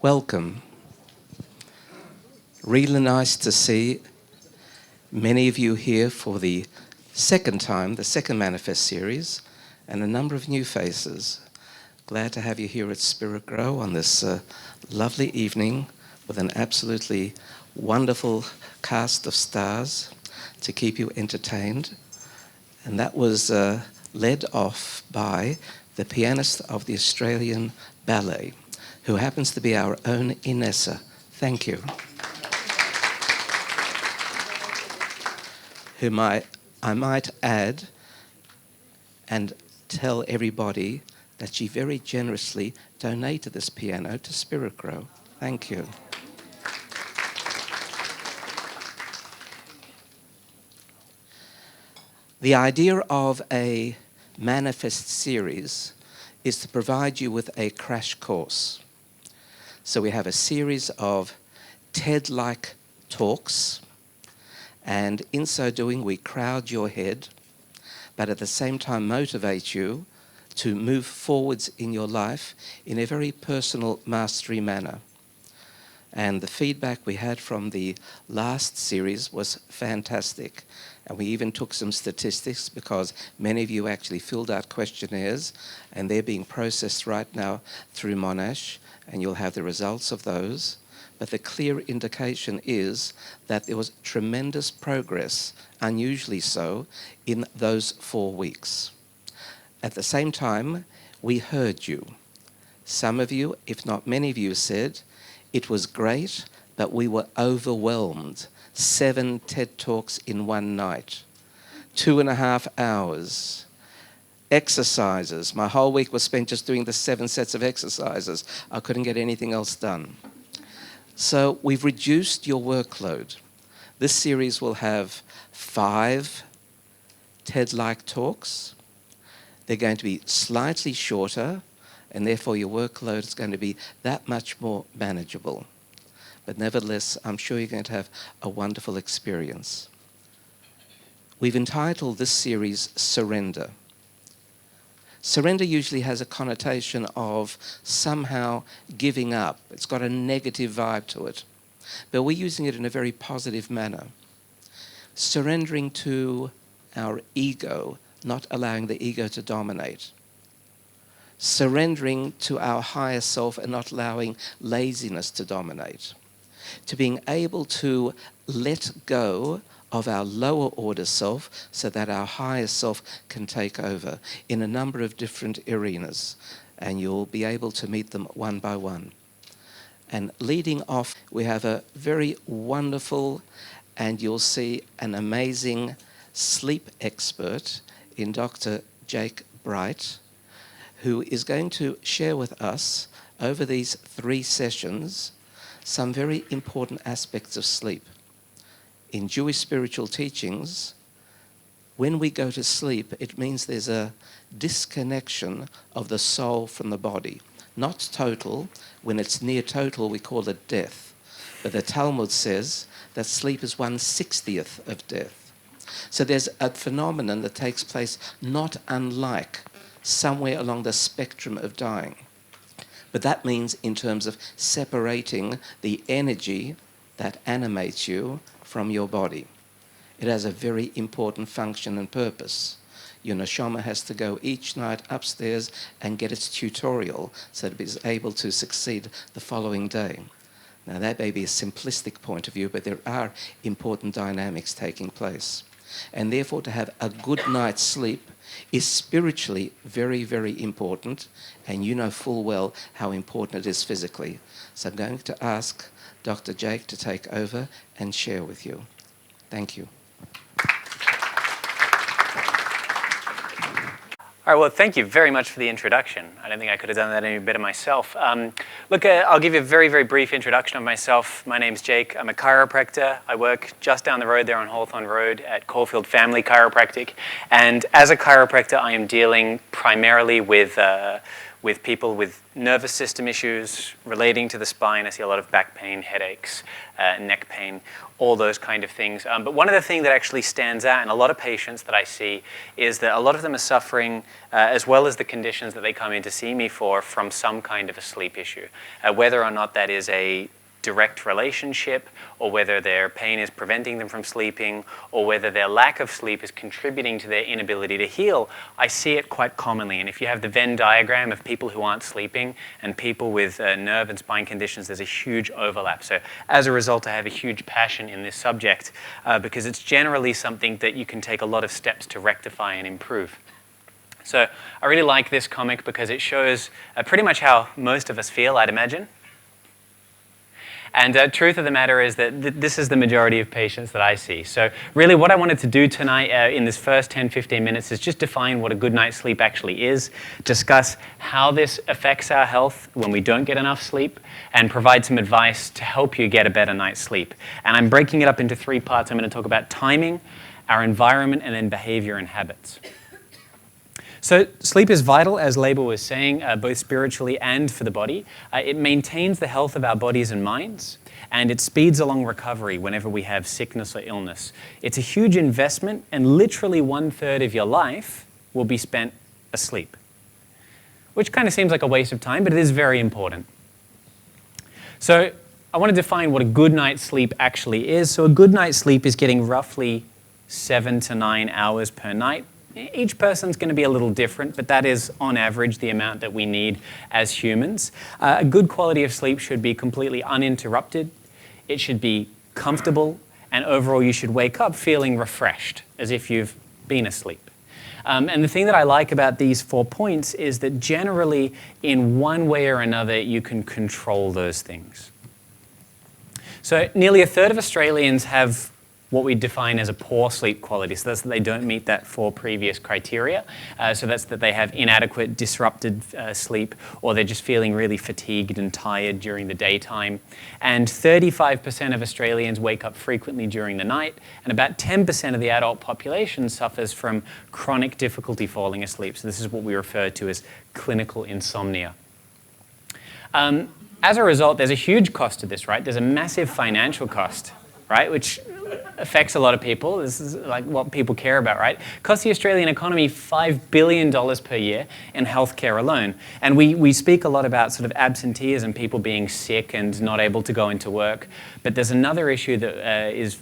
Welcome. Really nice to see many of you here for the second time, the second Manifest series, and a number of new faces. Glad to have you here at Spiritgrow on this lovely evening with an absolutely wonderful cast of stars to keep you entertained. And that was led off by the pianist of the Australian Ballet, who happens to be our own Inessa. Thank you. Whom I might add and tell everybody that she very generously donated this piano to Spiritgrow. Thank you. The idea of a Manifest series is to provide you with a crash course. So we have a series of TED-like talks, and in so doing we crowd your head, but at the same time motivate you to move forwards in your life in a very personal mastery manner. And the feedback we had from the last series was fantastic. And we even took some statistics because many of you actually filled out questionnaires, and they're being processed right now through Monash, and you'll have the results of those. But the clear indication is that there was tremendous progress, unusually so, in those 4 weeks. At the same time, we heard you. Some of you, if not many of you, said, it was great, but we were overwhelmed. 7 TED Talks in one night, 2.5 hours. Exercises. My whole week was spent just doing the 7 sets of exercises. I couldn't get anything else done. So we've reduced your workload. This series will have 5 TED-like talks. They're going to be slightly shorter, and therefore your workload is going to be that much more manageable. But nevertheless, I'm sure you're going to have a wonderful experience. We've entitled this series Surrender. Surrender usually has a connotation of somehow giving up. It's got a negative vibe to it. But we're using it in a very positive manner. Surrendering to our ego, not allowing the ego to dominate. Surrendering to our higher self and not allowing laziness to dominate. To being able to let go of our lower order self so that our higher self can take over in a number of different arenas, and you'll be able to meet them one by one. And leading off, we have a very wonderful, and you'll see an amazing sleep expert in Dr. Jake Bright, who is going to share with us over these 3 sessions some very important aspects of sleep. In Jewish spiritual teachings, when we go to sleep, it means there's a disconnection of the soul from the body. Not total. When it's near total, we call it death. But the Talmud says that sleep is 1/60th of death. So there's a phenomenon that takes place not unlike somewhere along the spectrum of dying. But that means in terms of separating the energy that animates you from your body. It has a very important function and purpose. Your neshama has to go each night upstairs and get its tutorial so that it is able to succeed the following day. Now that may be a simplistic point of view, but there are important dynamics taking place. And therefore to have a good night's sleep is spiritually very, very important, and you know full well how important it is physically. So I'm going to ask Dr. Jake to take over and share with you. Thank you. All right, well, thank you very much for the introduction. I don't think I could have done that any better myself. Look, I'll give you a very, very brief introduction of myself. My name's Jake. I'm a chiropractor. I work just down the road there on Hawthorne Road at Caulfield Family Chiropractic. And as a chiropractor, I am dealing primarily with with people with nervous system issues relating to the spine. I see a lot of back pain, headaches, neck pain, all those kind of things. But one of the things that actually stands out in a lot of patients that I see is that a lot of them are suffering, as well as the conditions that they come in to see me for, from some kind of a sleep issue. Whether or not that is a direct relationship, or whether their pain is preventing them from sleeping, or whether their lack of sleep is contributing to their inability to heal, I see it quite commonly. And if you have the Venn diagram of people who aren't sleeping and people with nerve and spine conditions, there's a huge overlap. So as a result, I have a huge passion in this subject because it's generally something that you can take a lot of steps to rectify and improve. So I really like this comic because it shows pretty much how most of us feel, I'd imagine. And truth of the matter is that this is the majority of patients that I see. So really what I wanted to do tonight in this first 10-15 minutes is just define what a good night's sleep actually is, discuss how this affects our health when we don't get enough sleep, and provide some advice to help you get a better night's sleep. And I'm breaking it up into 3 parts. I'm going to talk about timing, our environment, and then behavior and habits. So sleep is vital, as Laibl was saying, both spiritually and for the body. It maintains the health of our bodies and minds, and it speeds along recovery whenever we have sickness or illness. It's a huge investment, and literally 1/3 of your life will be spent asleep, which kind of seems like a waste of time, but it is very important. So I want to define what a good night's sleep actually is. So a good night's sleep is getting roughly 7 to 9 hours per night. Each person's going to be a little different, but that is, on average, the amount that we need as humans. A good quality of sleep should be completely uninterrupted. It should be comfortable, and overall, you should wake up feeling refreshed, as if you've been asleep. And the thing that I like about these 4 points is that generally, in one way or another, you can control those things. So nearly 1/3 of Australians have what we define as a poor sleep quality. So that's that they don't meet that 4 previous criteria. So that's that they have inadequate, disrupted sleep, or they're just feeling really fatigued and tired during the daytime. And 35% of Australians wake up frequently during the night, and about 10% of the adult population suffers from chronic difficulty falling asleep. So this is what we refer to as clinical insomnia. As a result, there's a huge cost to this, right? There's a massive financial cost, right? Which affects a lot of people. This is like what people care about, right? Costs the Australian economy $5 billion per year in healthcare alone. And we speak a lot about sort of absenteeism, people being sick and not able to go into work. But there's another issue that is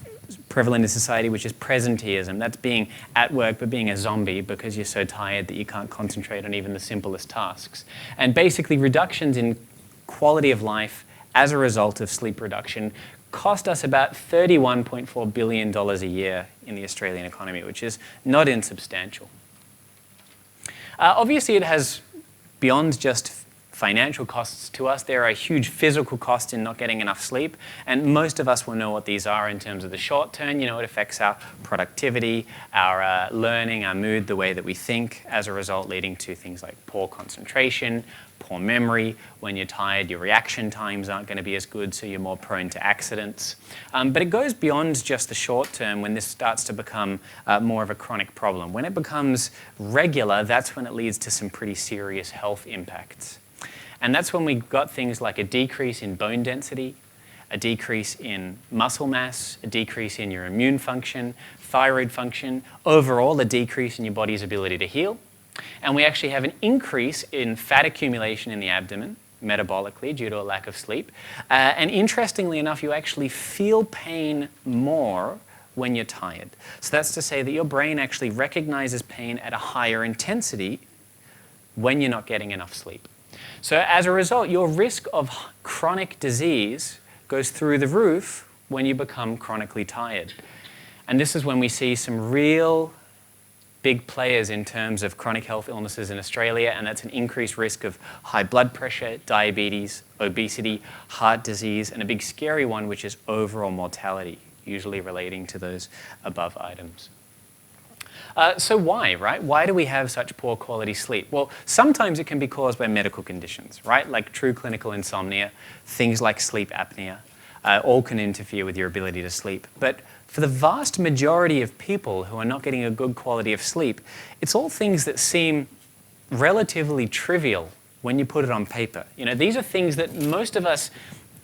prevalent in society, which is presenteeism. That's being at work but being a zombie because you're so tired that you can't concentrate on even the simplest tasks. And basically reductions in quality of life as a result of sleep reduction cost us about $31.4 billion a year in the Australian economy, which is not insubstantial. Obviously, it has, beyond just financial costs to us, there are huge physical costs in not getting enough sleep, and most of us will know what these are in terms of the short term. You know, it affects our productivity, our learning, our mood, the way that we think, as a result leading to things like poor concentration, poor memory. When you're tired, your reaction times aren't going to be as good, so you're more prone to accidents. But it goes beyond just the short term when this starts to become more of a chronic problem. When it becomes regular, that's when it leads to some pretty serious health impacts. And that's when we've got things like a decrease in bone density, a decrease in muscle mass, a decrease in your immune function, thyroid function, overall a decrease in your body's ability to heal. And we actually have an increase in fat accumulation in the abdomen, metabolically, due to a lack of sleep. And interestingly enough, you actually feel pain more when you're tired. So that's to say that your brain actually recognizes pain at a higher intensity when you're not getting enough sleep. So as a result, your risk of chronic disease goes through the roof when you become chronically tired. And this is when we see some real big players in terms of chronic health illnesses in Australia, and that's an increased risk of high blood pressure, diabetes, obesity, heart disease, and a big scary one, which is overall mortality, usually relating to those above items. So why, right? Why do we have such poor quality sleep? Well, sometimes it can be caused by medical conditions, right? Like true clinical insomnia, things like sleep apnea, all can interfere with your ability to sleep. But for the vast majority of people who are not getting a good quality of sleep, it's all things that seem relatively trivial when you put it on paper. These are things that most of us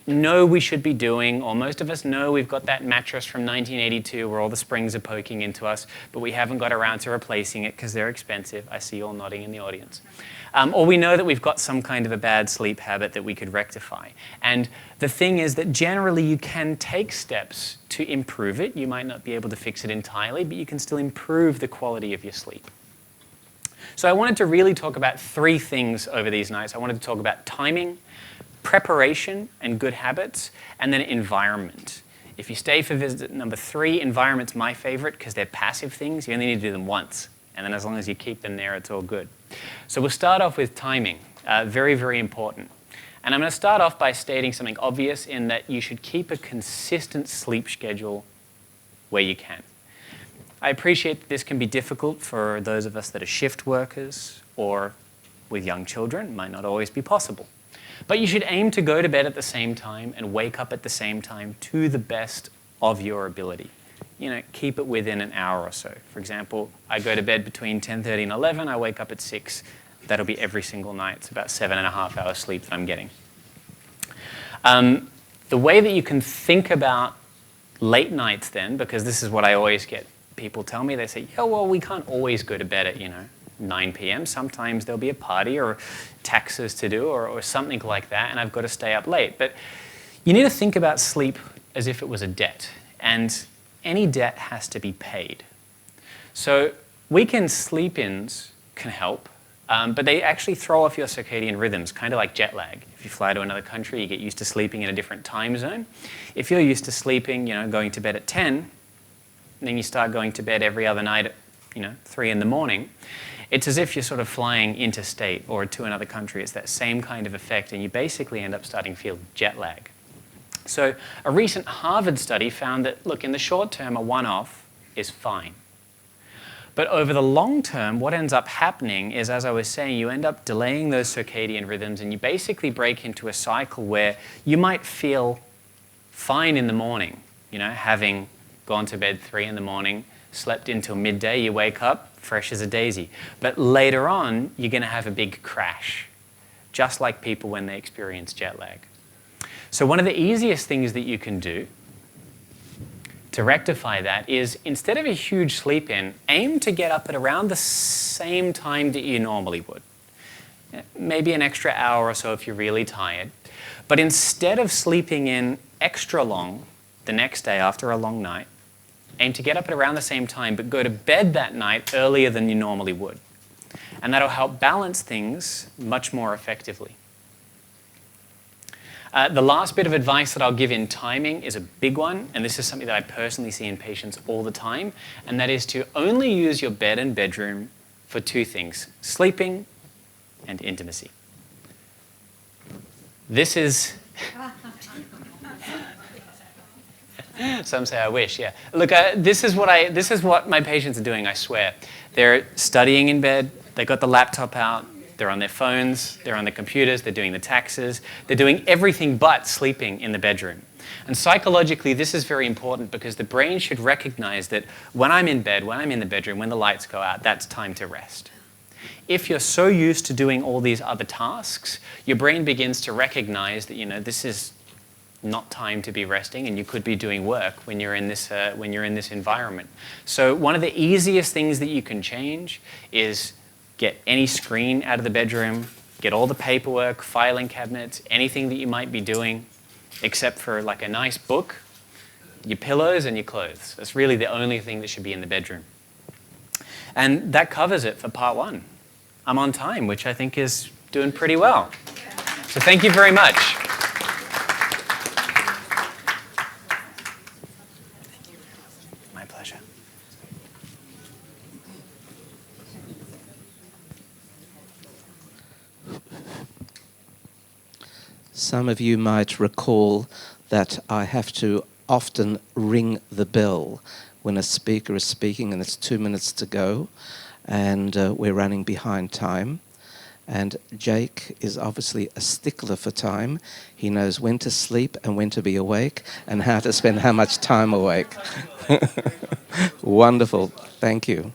know we should be doing, or most of us know we've got that mattress from 1982 where all the springs are poking into us, but we haven't got around to replacing it because they're expensive. I see you all nodding in the audience. Or we know that we've got some kind of a bad sleep habit that we could rectify. And the thing is that generally you can take steps to improve it. You might not be able to fix it entirely, but you can still improve the quality of your sleep. So I wanted to really talk about 3 things over these nights. I wanted to talk about timing, preparation and good habits, and then environment. If you stay for visit number 3, environment's my favorite because they're passive things. You only need to do them once. And then as long as you keep them there, it's all good. So we'll start off with timing. Very, very important. And I'm going to start off by stating something obvious in that you should keep a consistent sleep schedule where you can. I appreciate that this can be difficult for those of us that are shift workers or with young children. It might not always be possible. But you should aim to go to bed at the same time and wake up at the same time to the best of your ability. Keep it within an hour or so. For example, I go to bed between 10:30 and 11. I wake up at 6. That'll be every single night. It's about 7.5 hours sleep that I'm getting. The way that you can think about late nights then, because this is what I always get people tell me, they say, yeah, well, we can't always go to bed at, 9 p.m. Sometimes there'll be a party or taxes to do or something like that, and I've got to stay up late. But you need to think about sleep as if it was a debt, and any debt has to be paid. So weekend sleep-ins can help, but they actually throw off your circadian rhythms, kind of like jet lag. If you fly to another country, you get used to sleeping in a different time zone. If you're used to sleeping, going to bed at 10, and then you start going to bed every other night at 3 in the morning, it's as if you're sort of flying interstate or to another country. It's that same kind of effect, and you basically end up starting to feel jet lag. So a recent Harvard study found that, look, in the short term, a one-off is fine. But over the long term, what ends up happening is, as I was saying, you end up delaying those circadian rhythms, and you basically break into a cycle where you might feel fine in the morning, having gone to bed 3 in the morning, slept until midday, you wake up, fresh as a daisy. But later on, you're going to have a big crash, just like people when they experience jet lag. So one of the easiest things that you can do to rectify that is, instead of a huge sleep-in, aim to get up at around the same time that you normally would. Maybe an extra hour or so if you're really tired. But instead of sleeping in extra long the next day after a long night, aim to get up at around the same time, but go to bed that night earlier than you normally would. And that'll help balance things much more effectively. The last bit of advice that I'll give in timing is a big one, and this is something that I personally see in patients all the time, and that is to only use your bed and bedroom for 2 things: sleeping and intimacy. This is... Some say I wish, yeah. Look, this is what my patients are doing, I swear. They're studying in bed, they got the laptop out, they're on their phones, they're on their computers, they're doing the taxes, they're doing everything but sleeping in the bedroom. And psychologically, this is very important because the brain should recognize that when I'm in bed, when I'm in the bedroom, when the lights go out, that's time to rest. If you're so used to doing all these other tasks, your brain begins to recognize that, this is not time to be resting, and you could be doing work when you're in this environment. So one of the easiest things that you can change is get any screen out of the bedroom, get all the paperwork, filing cabinets, anything that you might be doing, except for like a nice book, your pillows and your clothes. That's really the only thing that should be in the bedroom. And that covers it for part 1. I'm on time, which I think is doing pretty well. So thank you very much. My pleasure. Some of you might recall that I have to often ring the bell when a speaker is speaking and it's 2 minutes to go and we're running behind time. And Jake is obviously a stickler for time. He knows when to sleep and when to be awake and how to spend how much time awake. Wonderful. Thank you.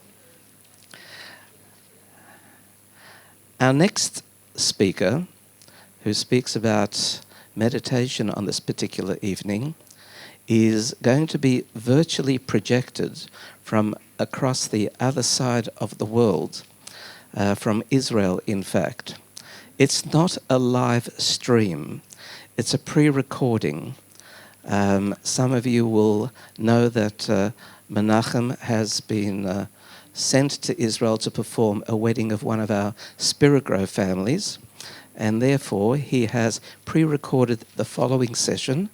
Our next speaker who speaks about meditation on this particular evening is going to be virtually projected from across the other side of the world, from Israel, in fact. It's not a live stream. It's a pre-recording. Some of you will know that Menachem has been sent to Israel to perform a wedding of one of our Spiritgrow families, and therefore he has pre-recorded the following session,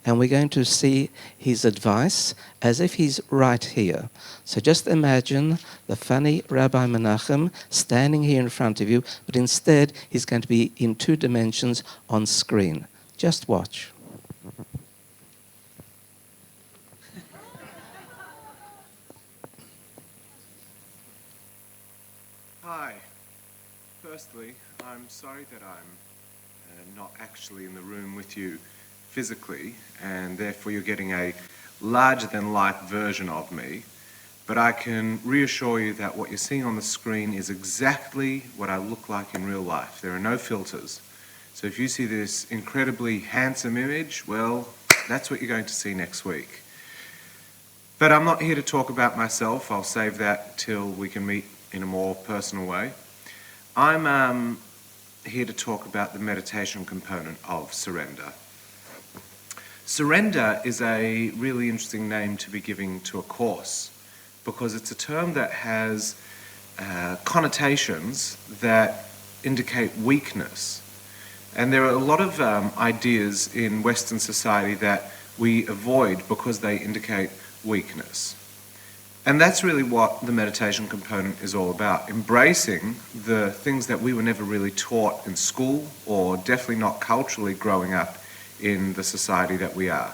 and we're going to see his advice as if he's right here. So just imagine the funny Rabbi Menachem standing here in front of you, but instead he's going to be in 2 dimensions on screen. Just watch. Hi. Firstly, I'm sorry that I'm not actually in the room with you physically, and therefore you're getting a larger-than-life version of me. But I can reassure you that what you're seeing on the screen is exactly what I look like in real life. There are no filters. So if you see this incredibly handsome image, well, that's what you're going to see next week. But I'm not here to talk about myself. I'll save that till we can meet in a more personal way. I'm here to talk about the meditation component of surrender. Surrender is a really interesting name to be giving to a course, because it's a term that has connotations that indicate weakness. And there are a lot of ideas in Western society that we avoid because they indicate weakness. And that's really what the meditation component is all about, embracing the things that we were never really taught in school, or definitely not culturally growing up in the society that we are.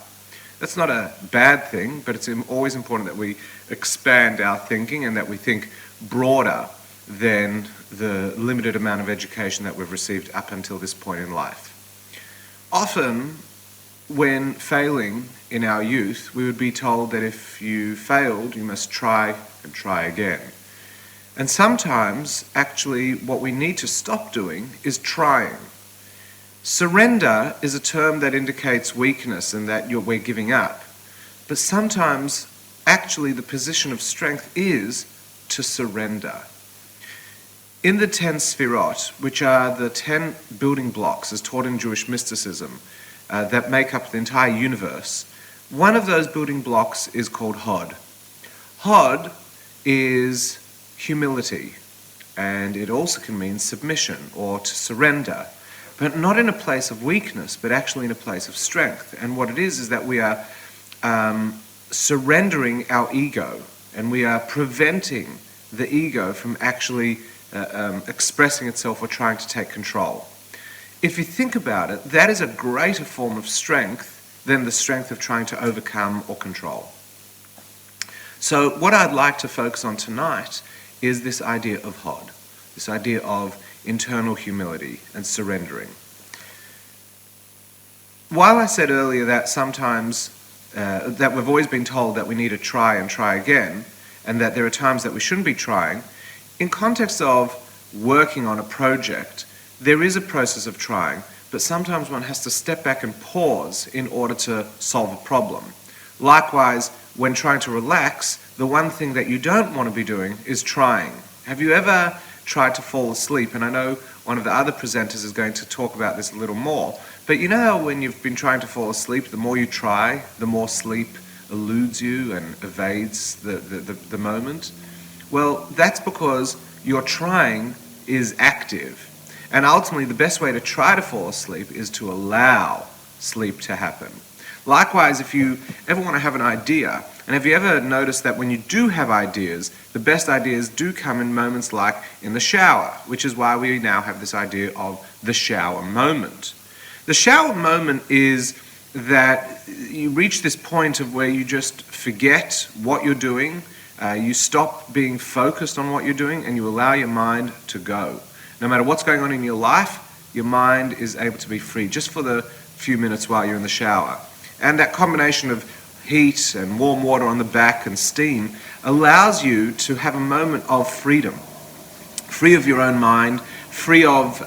That's not a bad thing, but it's always important that we expand our thinking and that we think broader than the limited amount of education that we've received up until this point in life. Often, when failing in our youth, we would be told that if you failed, you must try and try again. And sometimes, actually, what we need to stop doing is trying. Surrender is a term that indicates weakness and that we're giving up. But sometimes, actually, the position of strength is to surrender. In the 10 Sfirot, which are the 10 building blocks as taught in Jewish mysticism that make up the entire universe, one of those building blocks is called Hod. Hod is humility, and it also can mean submission or to surrender, but not in a place of weakness, but actually in a place of strength. And what it is that we are surrendering our ego, and we are preventing the ego from actually expressing itself or trying to take control. If you think about it, that is a greater form of strength than the strength of trying to overcome or control. So what I'd like to focus on tonight is this idea of Hod, this idea of internal humility and surrendering. While I said earlier that sometimes that we've always been told that we need to try and try again, and that there are times that we shouldn't be trying, in context of working on a project, there is a process of trying, but sometimes one has to step back and pause in order to solve a problem. Likewise, when trying to relax, the one thing that you don't want to be doing is trying. Have you ever tried to fall asleep? And I know one of the other presenters is going to talk about this a little more, but you know how when you've been trying to fall asleep, the more you try, the more sleep eludes you and evades the moment? Well, that's because your trying is active. And ultimately, the best way to try to fall asleep is to allow sleep to happen. Likewise, if you ever want to have an idea, and have you ever noticed that when you do have ideas, the best ideas do come in moments like in the shower, which is why we now have this idea of the shower moment. The shower moment is that you reach this point of where you just forget what you're doing, you stop being focused on what you're doing, and you allow your mind to go. No matter what's going on in your life, your mind is able to be free just for the few minutes while you're in the shower. And that combination of heat and warm water on the back and steam allows you to have a moment of freedom. Free of your own mind, free of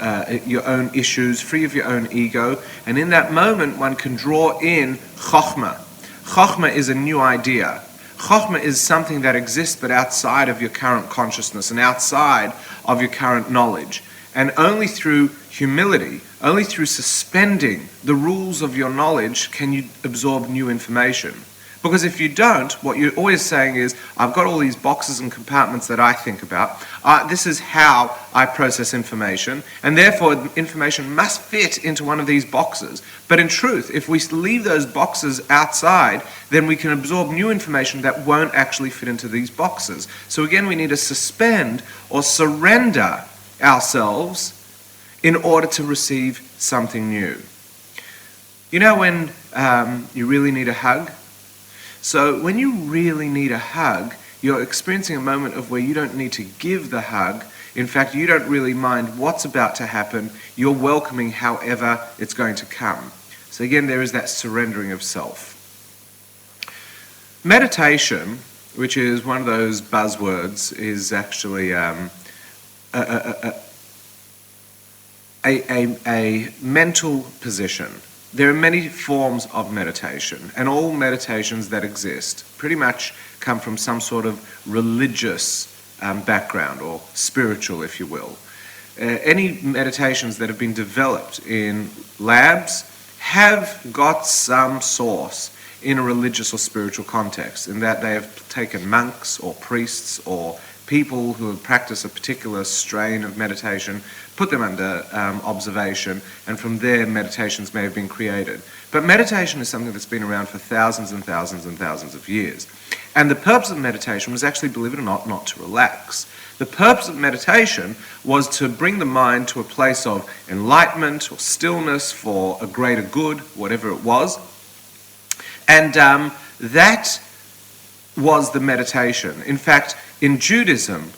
your own issues, free of your own ego. And in that moment, one can draw in chokhmah. Chokhmah is a new idea. Chokhmah is something that exists but outside of your current consciousness and outside of your current knowledge. And only through humility, only through suspending the rules of your knowledge can you absorb new information. Because if you don't, what you're always saying is, I've got all these boxes and compartments that I think about. This is how I process information, and therefore information must fit into one of these boxes. But in truth, if we leave those boxes outside, then we can absorb new information that won't actually fit into these boxes. So again, we need to suspend or surrender ourselves in order to receive something new. You know when you really need a hug? So when you really need a hug, you're experiencing a moment of where you don't need to give the hug. In fact, you don't really mind what's about to happen. You're welcoming however it's going to come. So again, there is that surrendering of self. Meditation, which is one of those buzzwords, is actually a mental position. There are many forms of meditation, and all meditations that exist pretty much come from some sort of religious background, or spiritual, if you will. Any meditations that have been developed in labs have got some source in a religious or spiritual context, in that they have taken monks or priests or people who have practiced a particular strain of meditation, put them under observation, and from there meditations may have been created. But meditation is something that's been around for thousands and thousands and thousands of years. And the purpose of meditation was actually, believe it or not to relax. The purpose of meditation was to bring the mind to a place of enlightenment or stillness for a greater good, whatever it was. And that was the meditation. In fact, in Judaism,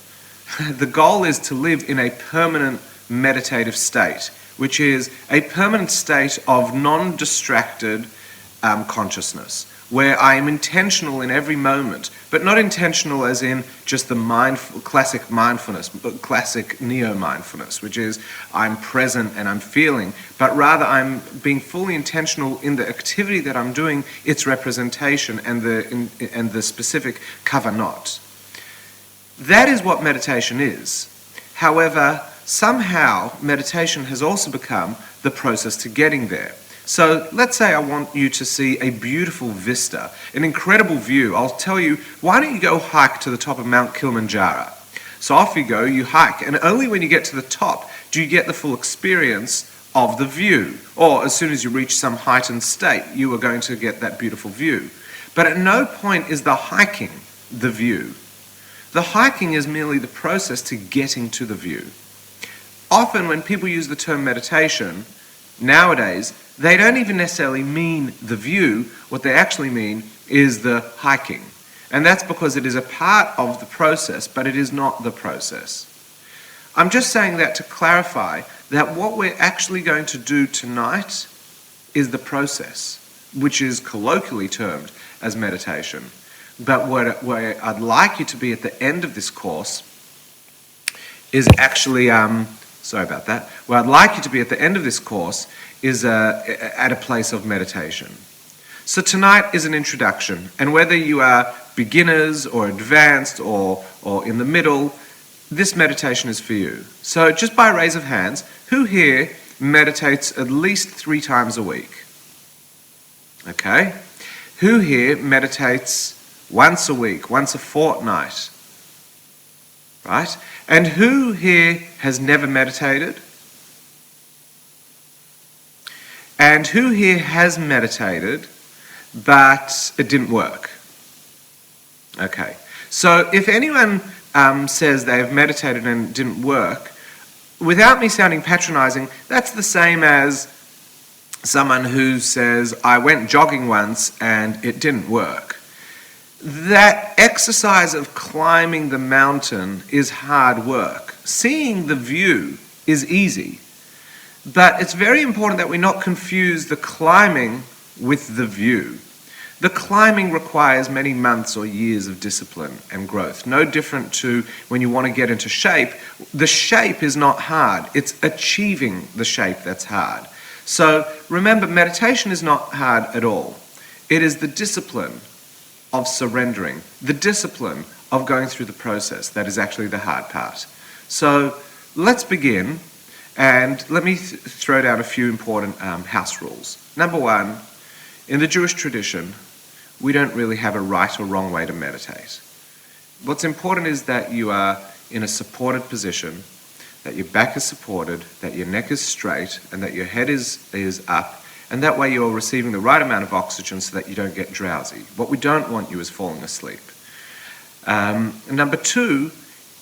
the goal is to live in a permanent meditative state, which is a permanent state of non-distracted consciousness, where I am intentional in every moment, but not intentional as in just the classic mindfulness, but classic neo-mindfulness, which is I'm present and I'm feeling, but rather I'm being fully intentional in the activity that I'm doing, its representation, and the specific kavanot. That is what meditation is. However, somehow meditation has also become the process to getting there. So let's say I want you to see a beautiful vista, an incredible view. I'll tell you, why don't you go hike to the top of Mount Kilimanjaro? So off you go, you hike, and only when you get to the top do you get the full experience of the view. Or as soon as you reach some heightened state, you are going to get that beautiful view. But at no point is the hiking the view. The hiking is merely the process to getting to the view. Often when people use the term meditation, nowadays, they don't even necessarily mean the view. What they actually mean is the hiking. And that's because it is a part of the process, but it is not the process. I'm just saying that to clarify that what we're actually going to do tonight is the process, which is colloquially termed as meditation. But where I'd like you to be at the end of this course is actually, sorry about that, where I'd like you to be at the end of this course is at a place of meditation. So tonight is an introduction, and whether you are beginners or advanced or in the middle, this meditation is for you. So just by raise of hands, who here meditates at least 3 times a week? Okay. Who here meditates once a week, once a fortnight? Right? And who here has never meditated? And who here has meditated, but it didn't work? Okay. So if anyone says they have meditated and it didn't work, without me sounding patronizing, that's the same as someone who says, I went jogging once and it didn't work. That exercise of climbing the mountain is hard work. Seeing the view is easy. But it's very important that we not confuse the climbing with the view. The climbing requires many months or years of discipline and growth. No different to when you want to get into shape. The shape is not hard. It's achieving the shape that's hard. So remember, meditation is not hard at all. It is the discipline of surrendering, the discipline of going through the process that is actually the hard part. So let's begin, and let me throw down a few important house rules. Number one, in the Jewish tradition, we don't really have a right or wrong way to meditate. What's important is that you are in a supported position, that your back is supported, that your neck is straight, and that your head is up, and that way you're receiving the right amount of oxygen so that you don't get drowsy. What we don't want you is falling asleep. Number two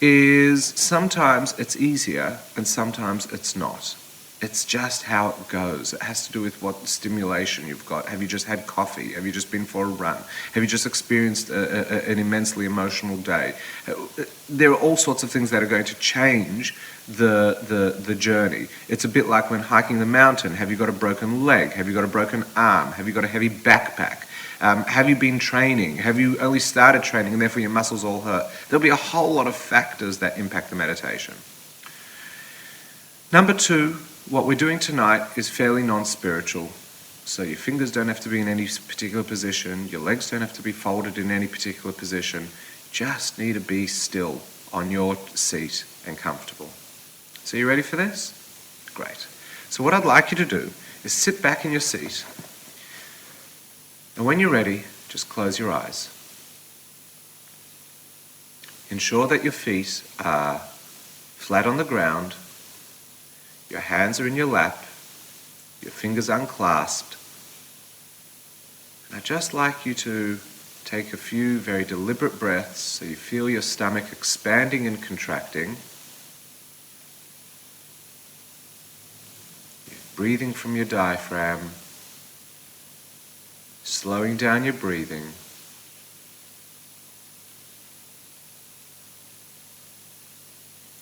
is sometimes it's easier and sometimes it's not. It's just how it goes. It has to do with what stimulation you've got. Have you just had coffee? Have you just been for a run? Have you just experienced an immensely emotional day? There are all sorts of things that are going to change the journey. It's a bit like when hiking the mountain. Have you got a broken leg? Have you got a broken arm? Have you got a heavy backpack? Have you been training? Have you only started training and therefore your muscles all hurt? There'll be a whole lot of factors that impact the meditation. Number two, what we're doing tonight is fairly non-spiritual. So your fingers don't have to be in any particular position. Your legs don't have to be folded in any particular position. You just need to be still on your seat and comfortable. So you ready for this? Great. So what I'd like you to do is sit back in your seat. And when you're ready, just close your eyes. Ensure that your feet are flat on the ground. Your hands are in your lap, your fingers unclasped. And I'd just like you to take a few very deliberate breaths so you feel your stomach expanding and contracting. You're breathing from your diaphragm, slowing down your breathing.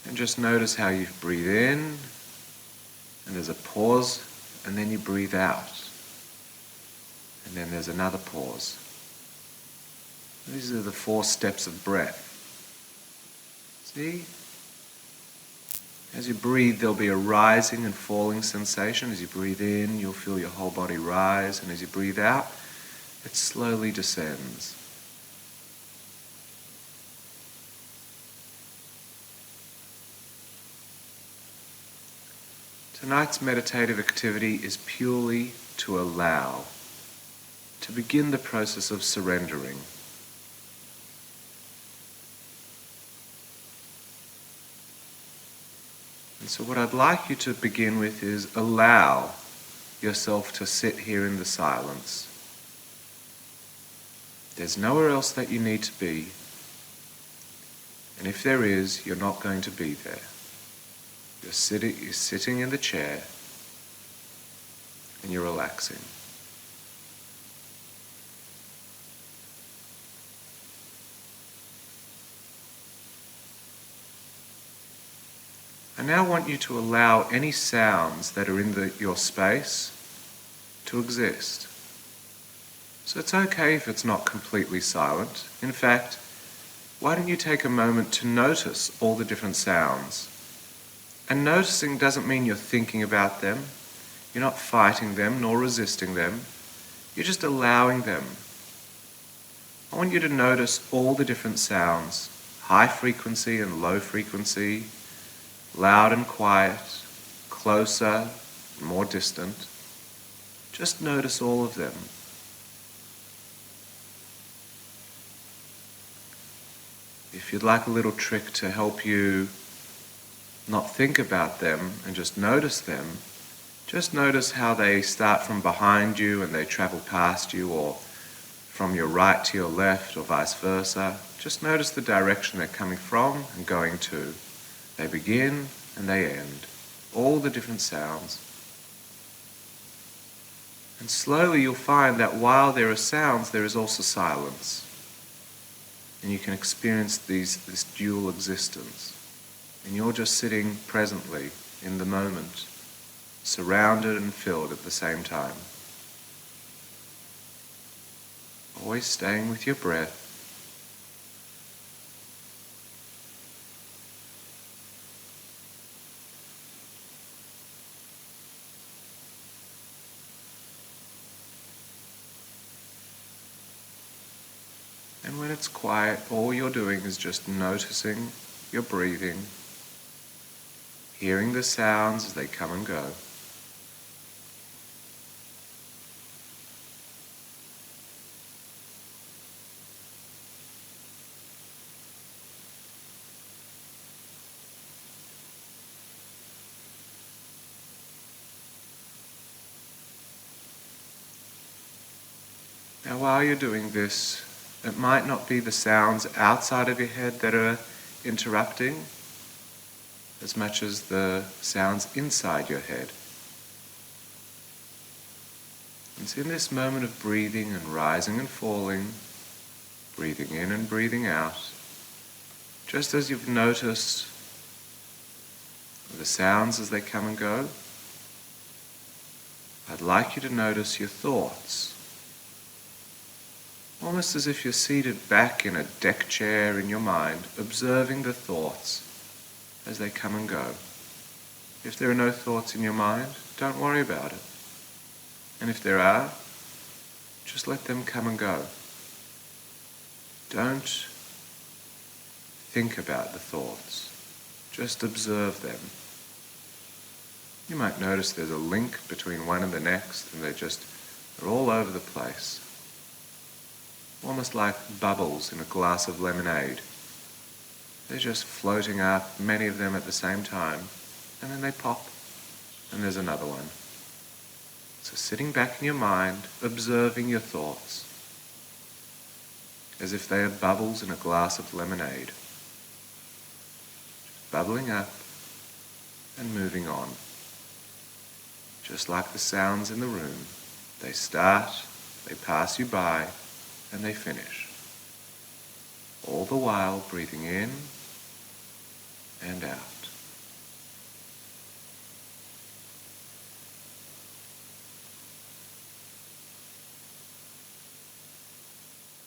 And just notice how you breathe in, and there's a pause, and then you breathe out. And then there's another pause. These are the 4 steps of breath. See? As you breathe, there'll be a rising and falling sensation. As you breathe in, you'll feel your whole body rise, and as you breathe out, it slowly descends. Tonight's meditative activity is purely to allow, to begin the process of surrendering. And so what I'd like you to begin with is allow yourself to sit here in the silence. There's nowhere else that you need to be, and if there is, you're not going to be there. You're sitting in the chair and you're relaxing. I now want you to allow any sounds that are in your space to exist. So it's okay if it's not completely silent. In fact, why don't you take a moment to notice all the different sounds? And noticing doesn't mean you're thinking about them. You're not fighting them nor resisting them. You're just allowing them. I want you to notice all the different sounds, high frequency and low frequency, loud and quiet, closer, more distant. Just notice all of them. If you'd like a little trick to help you not think about them and just notice them, just notice how they start from behind you and they travel past you, or from your right to your left, or vice versa. Just notice the direction they're coming from and going to. They begin and they end. All the different sounds. And slowly you'll find that while there are sounds, there is also silence. And you can experience this dual existence. And you're just sitting presently in the moment, surrounded and filled at the same time. always staying with your breath. And when it's quiet, all you're doing is just noticing your breathing, hearing the sounds as they come and go. Now, while you're doing this, it might not be the sounds outside of your head that are interrupting as much as the sounds inside your head. It's in this moment of breathing and rising and falling, breathing in and breathing out, just as you've noticed the sounds as they come and go, I'd like you to notice your thoughts. Almost as if you're seated back in a deck chair in your mind, observing the thoughts as they come and go. If there are no thoughts in your mind, don't worry about it. And if there are, just let them come and go. Don't think about the thoughts. Just observe them. You might notice there's a link between one and the next, and they're all over the place. Almost like bubbles in a glass of lemonade. They're just floating up, many of them at the same time, and then they pop, and there's another one. So sitting back in your mind, observing your thoughts, as if they are bubbles in a glass of lemonade, bubbling up and moving on. Just like the sounds in the room, they start, they pass you by, and they finish. All the while breathing in and out.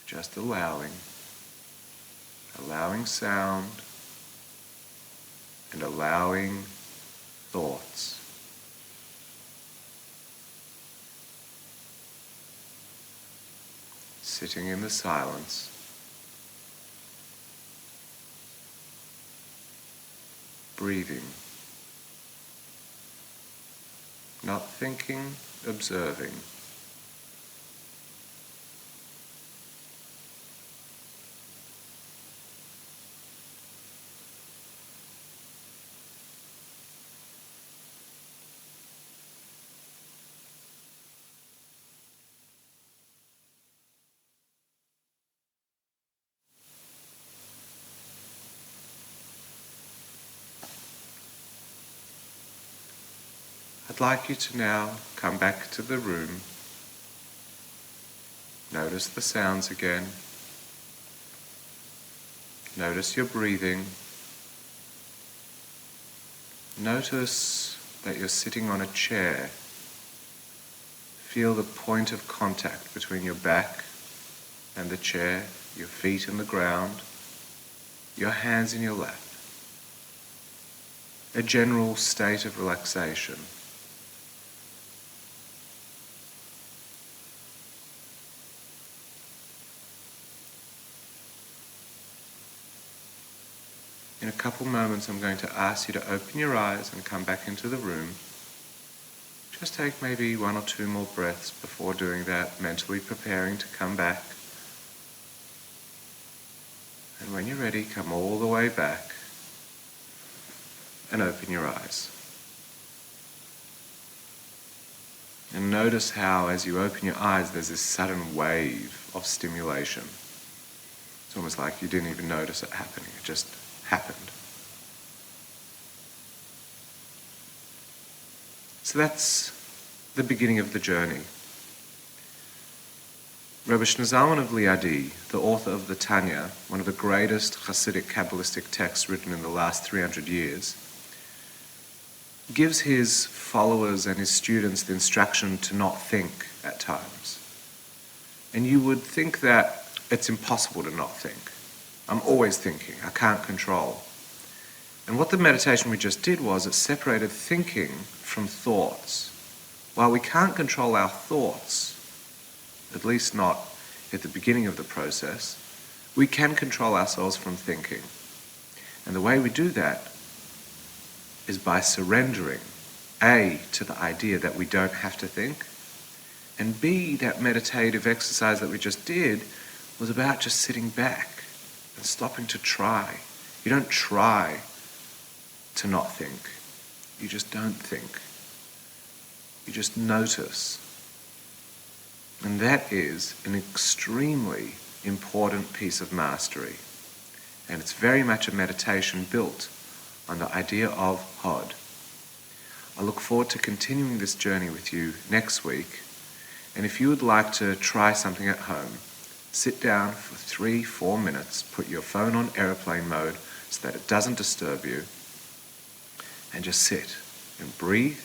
Just allowing sound and allowing thoughts. Sitting in the silence, breathing, not thinking, observing. I'd like you to now come back to the room. Notice the sounds again. Notice your breathing. Notice that you're sitting on a chair. Feel the point of contact between your back and the chair, your feet in the ground, your hands in your lap. A general state of relaxation. In a couple moments, I'm going to ask you to open your eyes and come back into the room. Just take maybe 1 or 2 more breaths before doing that, mentally preparing to come back. And when you're ready, come all the way back and open your eyes. And notice how, as you open your eyes, there's this sudden wave of stimulation. It's almost like you didn't even notice it happening. It just happened. So that's the beginning of the journey. Rabbi Zalman of Liadi, the author of the Tanya, one of the greatest Hasidic Kabbalistic texts written in the last 300 years, gives his followers and his students the instruction to not think at times. And you would think that it's impossible to not think. I'm always thinking. I can't control. And what the meditation we just did was it separated thinking from thoughts. While we can't control our thoughts, at least not at the beginning of the process, we can control ourselves from thinking. And the way we do that is by surrendering, A, to the idea that we don't have to think, and B, that meditative exercise that we just did was about just sitting back and stopping to try. You don't try to not think. You just don't think. You just notice. And that is an extremely important piece of mastery. And it's very much a meditation built on the idea of Hod. I look forward to continuing this journey with you next week. And if you would like to try something at home, sit down for 3-4 minutes, put your phone on airplane mode so that it doesn't disturb you, and just sit and breathe,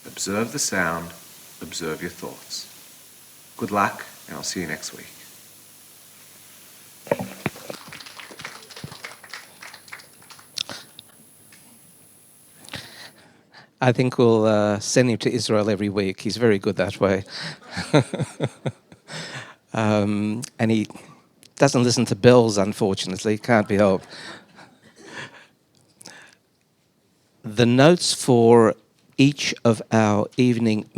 observe the sound, observe your thoughts. Good luck, and I'll see you next week. I think we'll send him to Israel every week. He's very good that way. And he doesn't listen to bells, unfortunately. Can't be helped. The notes for each of our evening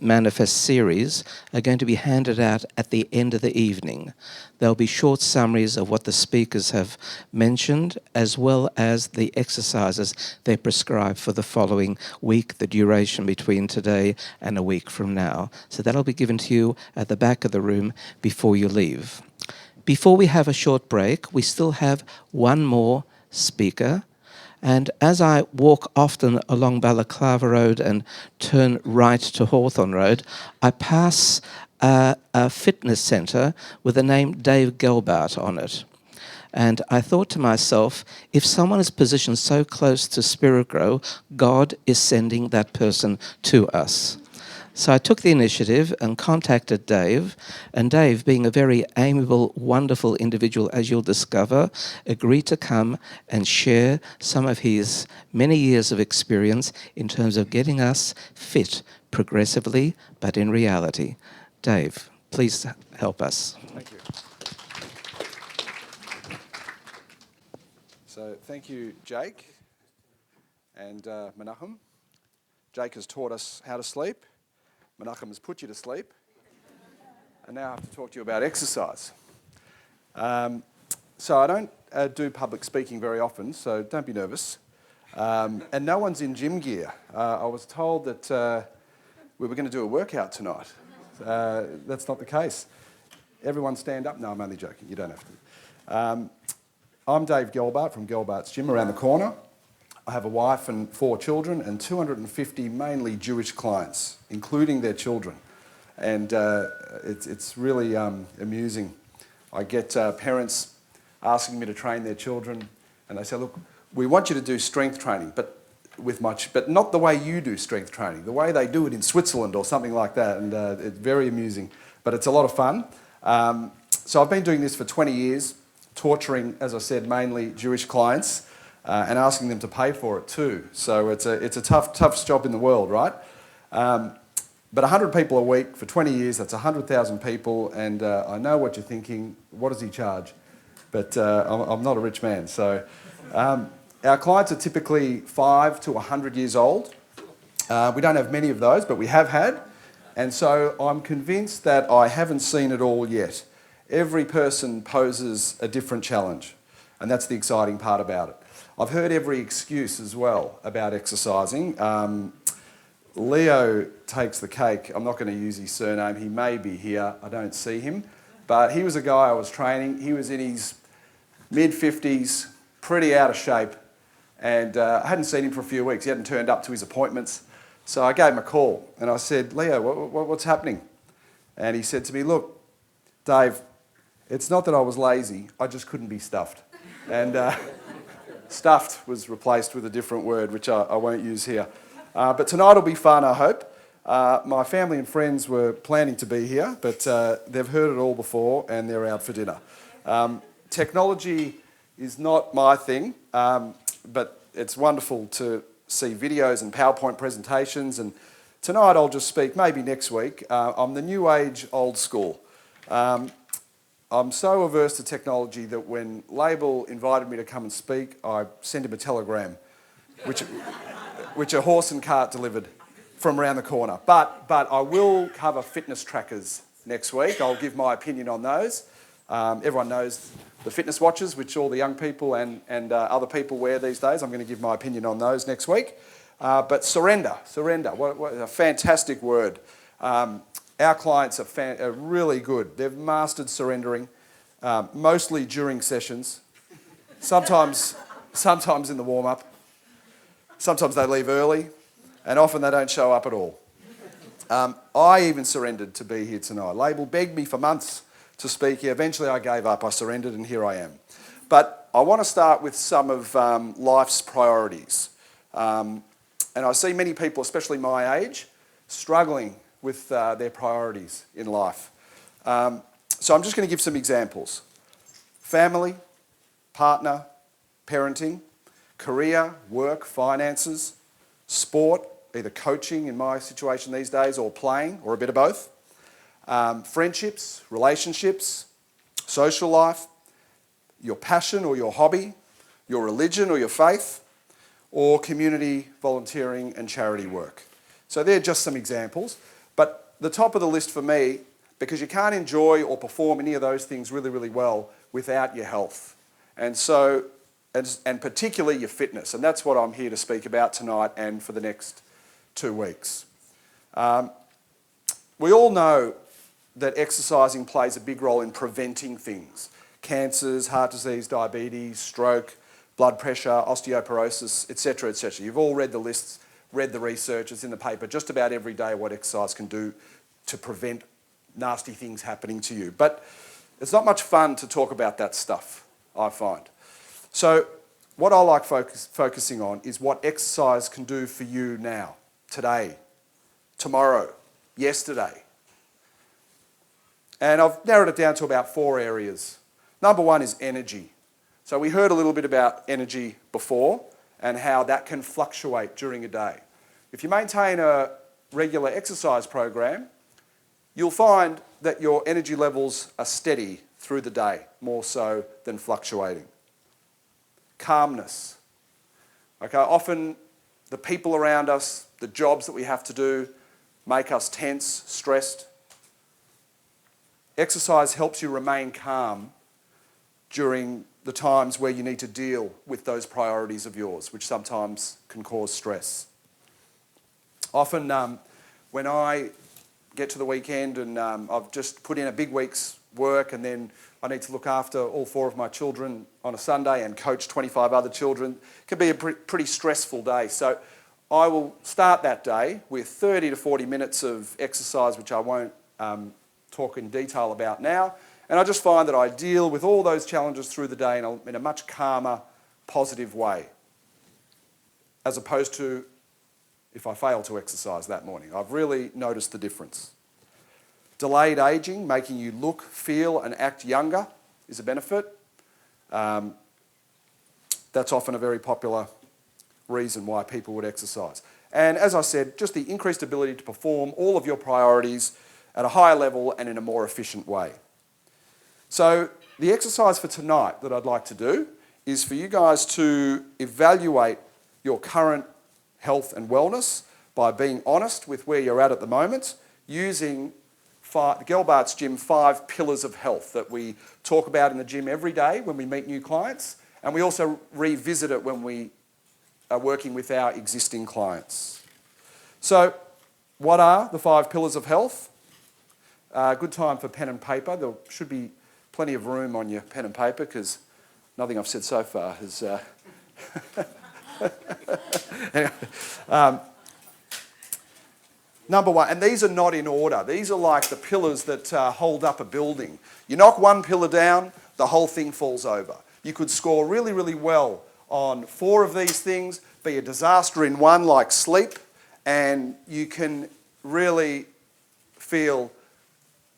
manifest series are going to be handed out at the end of the evening. There'll be short summaries of what the speakers have mentioned, as well as the exercises they prescribe for the following week, the duration between today and a week from now. So that'll be given to you at the back of the room before you leave. Before we have a short break, we still have one more speaker. And as I walk often along Balaclava Road and turn right to Hawthorne Road, I pass a fitness centre with the name Dave Gelbart on it. And I thought to myself, if someone is positioned so close to Spiritgrow, God is sending that person to us. So I took the initiative and contacted Dave, and Dave, being a very amiable, wonderful individual, as you'll discover, agreed to come and share some of his many years of experience in terms of getting us fit progressively, but in reality. Dave, please help us. Thank you. So thank you, Jake and Menachem. Jake has taught us how to sleep. Menachem has put you to sleep, and now I have to talk to you about exercise. So I don't do public speaking very often, so don't be nervous. And no one's in gym gear. I was told that we were going to do a workout tonight. That's not the case. Everyone stand up. No, I'm only joking. You don't have to. I'm Dave Gelbart from Gelbart's Gym around the corner. I have a wife and 4 children and 250 mainly Jewish clients, including their children. And it's really amusing. I get parents asking me to train their children, and they say, look, we want you to do strength training, but not the way you do strength training, the way they do it in Switzerland or something like that. And it's very amusing, but it's a lot of fun. So I've been doing this for 20 years, torturing, as I said, mainly Jewish clients. And asking them to pay for it too. So it's a tough job in the world, right? But 100 people a week for 20 years, that's 100,000 people, and I know what you're thinking, what does he charge? But I'm not a rich man. So our clients are typically 5 to 100 years old. We don't have many of those, but we have had. And so I'm convinced that I haven't seen it all yet. Every person poses a different challenge, and that's the exciting part about it. I've heard every excuse as well about exercising. Leo takes the cake. I'm not going to use his surname. He may be here. I don't see him. But he was a guy I was training. He was in his mid-50s, pretty out of shape. And I hadn't seen him for a few weeks. He hadn't turned up to his appointments. So I gave him a call. And I said, Leo, what's happening? And he said to me, look, Dave, it's not that I was lazy. I just couldn't be stuffed. And stuffed was replaced with a different word, which I won't use here. But tonight will be fun, I hope. My family and friends were planning to be here, but they've heard it all before and they're out for dinner. Technology is not my thing, but it's wonderful to see videos and PowerPoint presentations, and tonight I'll just speak, maybe next week. I'm the new age, old school. I'm so averse to technology that when Laibl invited me to come and speak, I sent him a telegram, which a horse and cart delivered from around the corner. But I will cover fitness trackers next week. I'll give my opinion on those. Everyone knows the fitness watches, which all the young people and other people wear these days. I'm going to give my opinion on those next week. But surrender, what a fantastic word. Our clients are really good. They've mastered surrendering, mostly during sessions, sometimes in the warm-up. Sometimes they leave early, and often they don't show up at all. I even surrendered to be here tonight. Laibl begged me for months to speak here. Eventually I gave up, I surrendered, and here I am. But I want to start with some of life's priorities. And I see many people, especially my age, struggling with their priorities in life. So I'm just going to give some examples. Family, partner, parenting, career, work, finances, sport, either coaching in my situation these days or playing or a bit of both, friendships, relationships, social life, your passion or your hobby, your religion or your faith, or community, volunteering and charity work. So they're just some examples. But the top of the list for me, because you can't enjoy or perform any of those things really, really well without your health. And so, and particularly your fitness. And that's what I'm here to speak about tonight and for the next 2 weeks. We all know that exercising plays a big role in preventing things. Cancers, heart disease, diabetes, stroke, blood pressure, osteoporosis, etc., etc. You've all read the lists, read the research, it's in the paper just about every day what exercise can do to prevent nasty things happening to you. But it's not much fun to talk about that stuff, I find. So what I like focusing on is what exercise can do for you now, today, tomorrow, yesterday. And I've narrowed it down to about 4 areas. Number 1 is energy. So we heard a little bit about energy before and how that can fluctuate during a day. If you maintain a regular exercise program, you'll find that your energy levels are steady through the day, more so than fluctuating. Calmness. Okay, often the people around us, the jobs that we have to do, make us tense, stressed. Exercise helps you remain calm during the times where you need to deal with those priorities of yours, which sometimes can cause stress. Often when I get to the weekend and I've just put in a big week's work and then I need to look after all 4 of my children on a Sunday and coach 25 other children, it can be a pretty stressful day. So I will start that day with 30 to 40 minutes of exercise, which I won't talk in detail about now. And I just find that I deal with all those challenges through the day in a much calmer, positive way, as opposed to if I fail to exercise that morning. I've really noticed the difference. Delayed aging, making you look, feel and act younger is a benefit. That's often a very popular reason why people would exercise. And as I said, just the increased ability to perform all of your priorities at a higher level and in a more efficient way. So the exercise for tonight that I'd like to do is for you guys to evaluate your current health and wellness by being honest with where you're at the moment, using Gelbart's gym 5 pillars of health that we talk about in the gym every day when we meet new clients, and we also revisit it when we are working with our existing clients. So what are the 5 pillars of health? Good time for pen and paper. There should be plenty of room on your pen and paper because nothing I've said so far has... Anyway, number 1, and these are not in order. These are like the pillars that hold up a building. You knock one pillar down, the whole thing falls over. You could score really, really well on 4 of these things, be a disaster in one like sleep, and you can really feel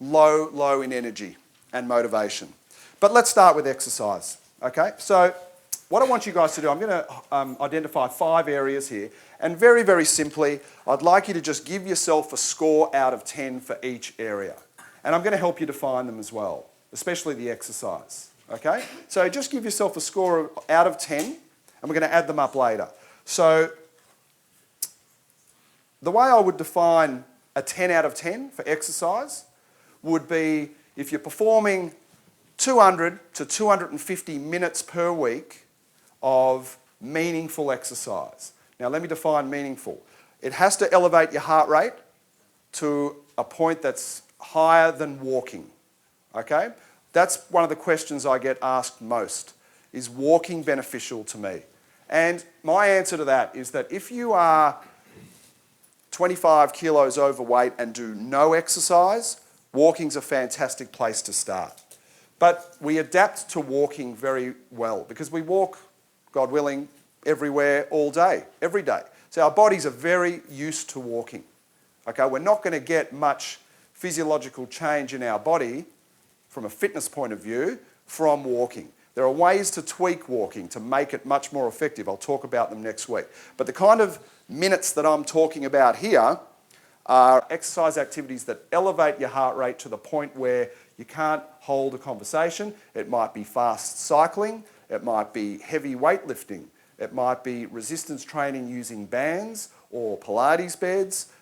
low in energy and motivation. But let's start with exercise, okay? So what I want you guys to do, I'm going to identify 5 areas here. And very, very simply, I'd like you to just give yourself a score out of 10 for each area. And I'm going to help you define them as well, especially the exercise, okay? So just give yourself a score out of 10, and we're going to add them up later. So the way I would define a 10 out of 10 for exercise would be if you're performing 200 to 250 minutes per week of meaningful exercise. Now let me define meaningful. It has to elevate your heart rate to a point that's higher than walking, okay? That's one of the questions I get asked most. Is walking beneficial to me? And my answer to that is that if you are 25 kilos overweight and do no exercise, walking's a fantastic place to start. But we adapt to walking very well because we walk, God willing, everywhere, all day, every day. So our bodies are very used to walking. Okay, we're not going to get much physiological change in our body from a fitness point of view from walking. There are ways to tweak walking to make it much more effective. I'll talk about them next week. But the kind of minutes that I'm talking about here are exercise activities that elevate your heart rate to the point where you can't hold a conversation. It might be fast cycling. It might be heavy weightlifting. It might be resistance training using bands or Pilates beds.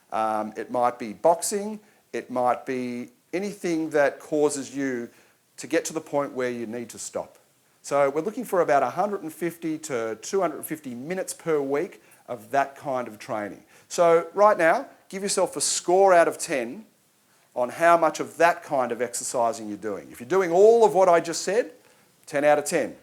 It might be boxing. It might be anything that causes you to get to the point where you need to stop. So we're looking for about 150 to 250 minutes per week of that kind of training. So right now, give yourself a score out of 10 on how much of that kind of exercising you're doing. If you're doing all of what I just said, 10 out of 10.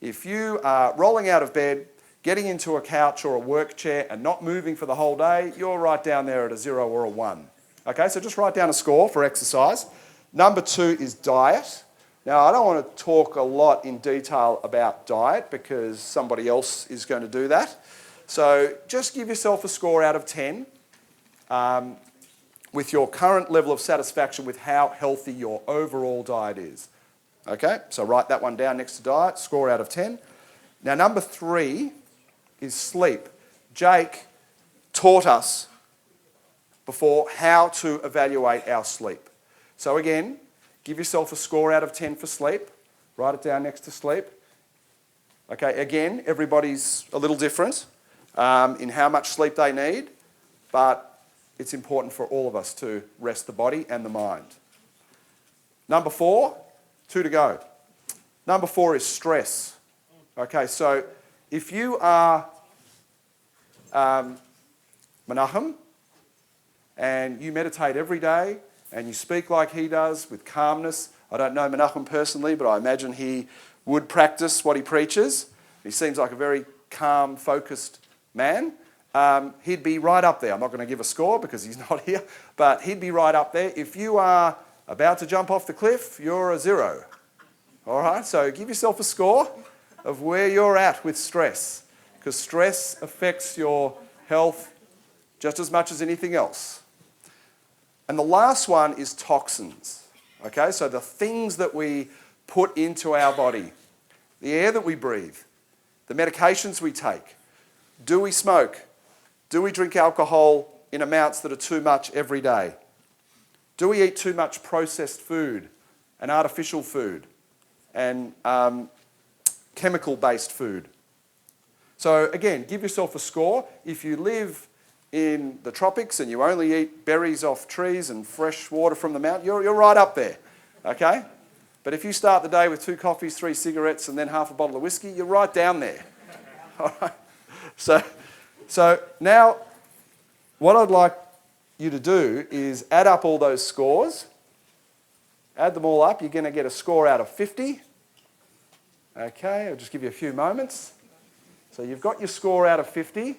If you are rolling out of bed, getting into a couch or a work chair and not moving for the whole day, you're right down there at a 0 or a 1. Okay, so just write down a score for exercise. Number 2 is diet. Now, I don't want to talk a lot in detail about diet because somebody else is going to do that. So just give yourself a score out of 10 with your current level of satisfaction with how healthy your overall diet is. Okay, so write that one down next to diet, score out of 10. Now, number 3 is sleep. Jake taught us before how to evaluate our sleep. So again, give yourself a score out of 10 for sleep. Write it down next to sleep. Okay, again, everybody's a little different in how much sleep they need, but it's important for all of us to rest the body and the mind. Number 4, 2 to go. Number 4 is stress. Okay, so if you are Menachem and you meditate every day and you speak like he does with calmness, I don't know Menachem personally, but I imagine he would practice what he preaches. He seems like a very calm, focused man. He'd be right up there. I'm not going to give a score because he's not here, but he'd be right up there. If you are about to jump off the cliff, you're a 0. All right, so give yourself a score of where you're at with stress, because stress affects your health just as much as anything else. And the last one is toxins. Okay, so the things that we put into our body, the air that we breathe, the medications we take. Do we smoke? Do we drink alcohol in amounts that are too much every day? Do we eat too much processed food and artificial food and chemical-based food? So again, give yourself a score. If you live in the tropics and you only eat berries off trees and fresh water from the mountain, you're right up there, okay? But if you start the day with 2 coffees, 3 cigarettes, and then half a bottle of whiskey, you're right down there. All right? So now what I'd like you to do is add up all those scores. Add them all up. You're going to get a score out of 50. Okay, I'll just give you a few moments. So you've got your score out of 50.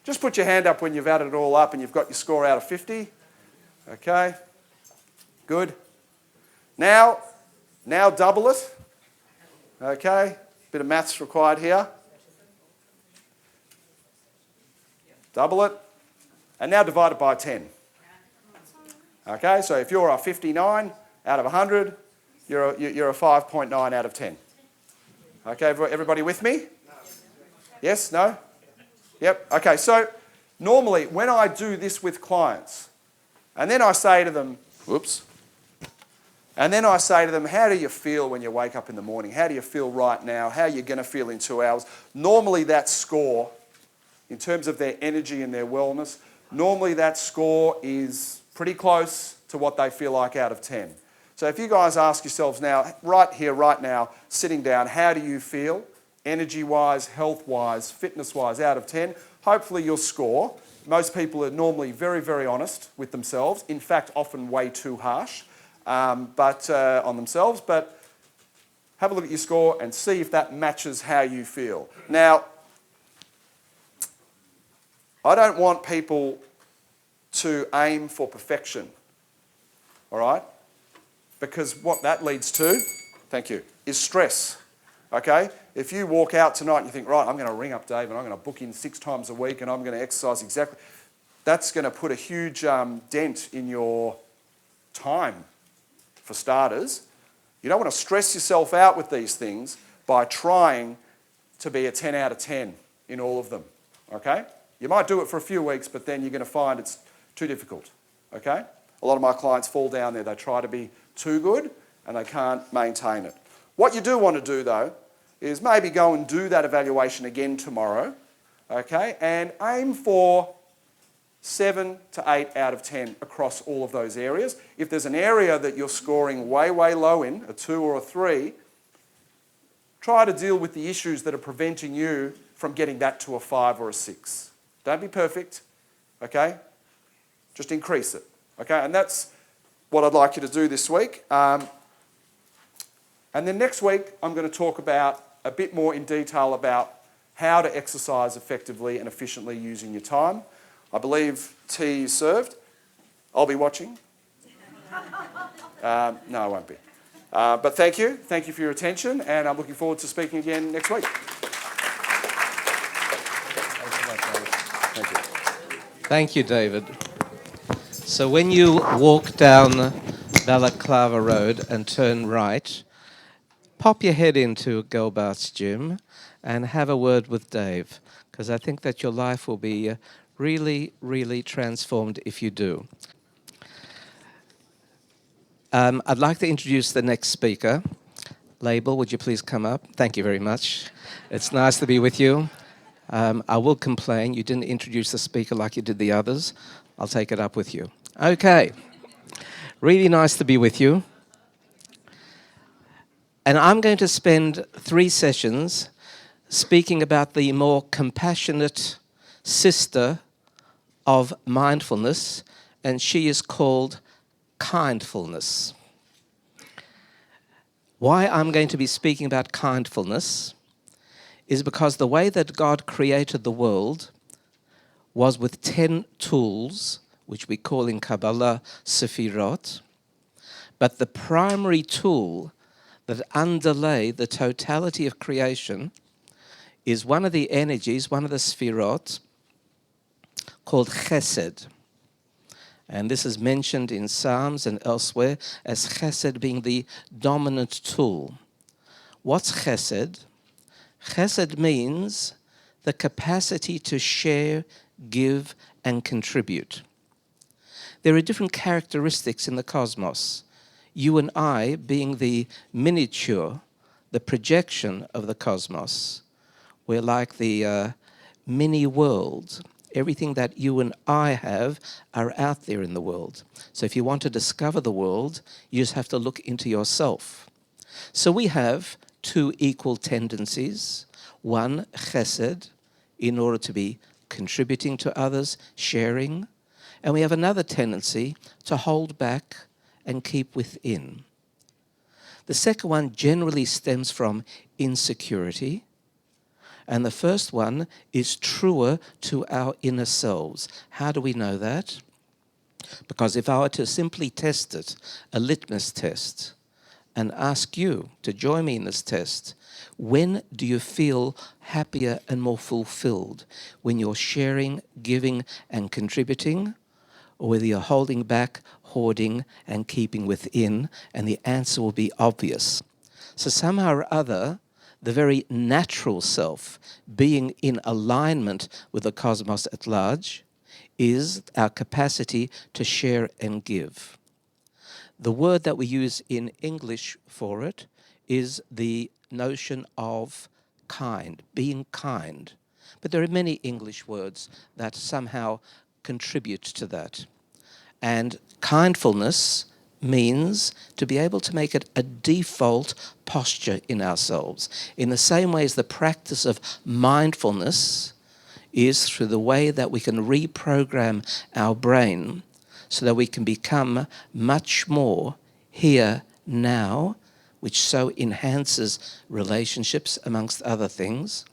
Just put your hand up when you've added it all up and you've got your score out of 50. Okay, good. Now double it. Okay, bit of maths required here. Double it. And now divide it by 10. Okay, so if you're a 59 out of 100, you're a 5.9 out of 10. Okay, everybody with me? Yes? No? Yep. Okay, so normally when I do this with clients, and then I say to them, whoops, and then I say to them, how do you feel when you wake up in the morning? How do you feel right now? How are you going to feel in 2 hours? Normally that score, in terms of their energy and their wellness, normally that score is pretty close to what they feel like out of 10. So if you guys ask yourselves now, right here, right now, sitting down, how do you feel? Energy-wise, health-wise, fitness-wise, out of 10, hopefully you'll score. Most people are normally very, very honest with themselves. In fact, often way too harsh on themselves. But have a look at your score and see if that matches how you feel. Now, I don't want people to aim for perfection, all right? Because what that leads to, thank you, is stress, okay? If you walk out tonight and you think, right, I'm going to ring up Dave and I'm going to book in 6 times a week and I'm going to exercise exactly, that's going to put a huge dent in your time, for starters. You don't want to stress yourself out with these things by trying to be a 10 out of 10 in all of them, okay? You might do it for a few weeks, but then you're going to find it's too difficult, okay? A lot of my clients fall down there. They try to be too good and they can't maintain it. What you do want to do, though, is maybe go and do that evaluation again tomorrow, okay, and aim for 7 to 8 out of 10 across all of those areas. If there's an area that you're scoring way, way low in, a 2 or a 3, try to deal with the issues that are preventing you from getting that to a 5 or a 6. Don't be perfect, okay? Just increase it, okay? And that's what I'd like you to do this week. And then next week, I'm going to talk about a bit more in detail about how to exercise effectively and efficiently using your time. I believe tea is served. I'll be watching. No, I won't be. But thank you. Thank you for your attention, and I'm looking forward to speaking again next week. Thank you. Thank you, David. So when you walk down Balaclava Road and turn right, pop your head into Gelbart's gym and have a word with Dave, because I think that your life will be really, really transformed if you do. I'd like to introduce the next speaker. Laibl, would you please come up? Thank you very much. It's nice to be with you. I will complain you didn't introduce the speaker like you did the others. I'll take it up with you. Okay. Really nice to be with you. And I'm going to spend 3 sessions speaking about the more compassionate sister of mindfulness, and she is called kindfulness. Why I'm going to be speaking about kindfulness is because the way that God created the world was with 10 tools, which we call in Kabbalah Sefirot, but the primary tool that underlay the totality of creation is one of the energies, one of the Sefirot, called Chesed. And this is mentioned in Psalms and elsewhere as Chesed being the dominant tool. What's Chesed? Chesed means the capacity to share, give, and contribute. There are different characteristics in the cosmos. You and I, being the miniature, the projection of the cosmos, we're like the mini world. Everything that you and I have are out there in the world. So if you want to discover the world, you just have to look into yourself. So we have 2 equal tendencies. One, chesed, in order to be contributing to others, sharing. And we have another tendency to hold back and keep within. The second one generally stems from insecurity. And the first one is truer to our inner selves. How do we know that? Because if I were to simply test it, a litmus test, and ask you to join me in this test, when do you feel happier and more fulfilled? When you're sharing, giving, and contributing, or whether you're holding back, hoarding and keeping within, and the answer will be obvious. So somehow or other, the very natural self, being in alignment with the cosmos at large, is our capacity to share and give. The word that we use in English for it is the notion of kind, being kind. But there are many English words that somehow contribute to that. And kindfulness means to be able to make it a default posture in ourselves, in the same way as the practice of mindfulness is through the way that we can reprogram our brain so that we can become much more here now, which so enhances relationships amongst other things.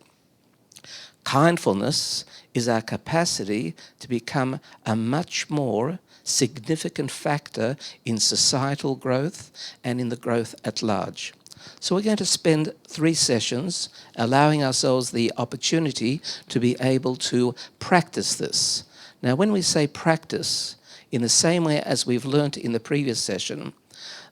Kindfulness is our capacity to become a much more significant factor in societal growth and in the growth at large. So we're going to spend 3 sessions allowing ourselves the opportunity to be able to practice this. Now, when we say practice, in the same way as we've learnt in the previous session,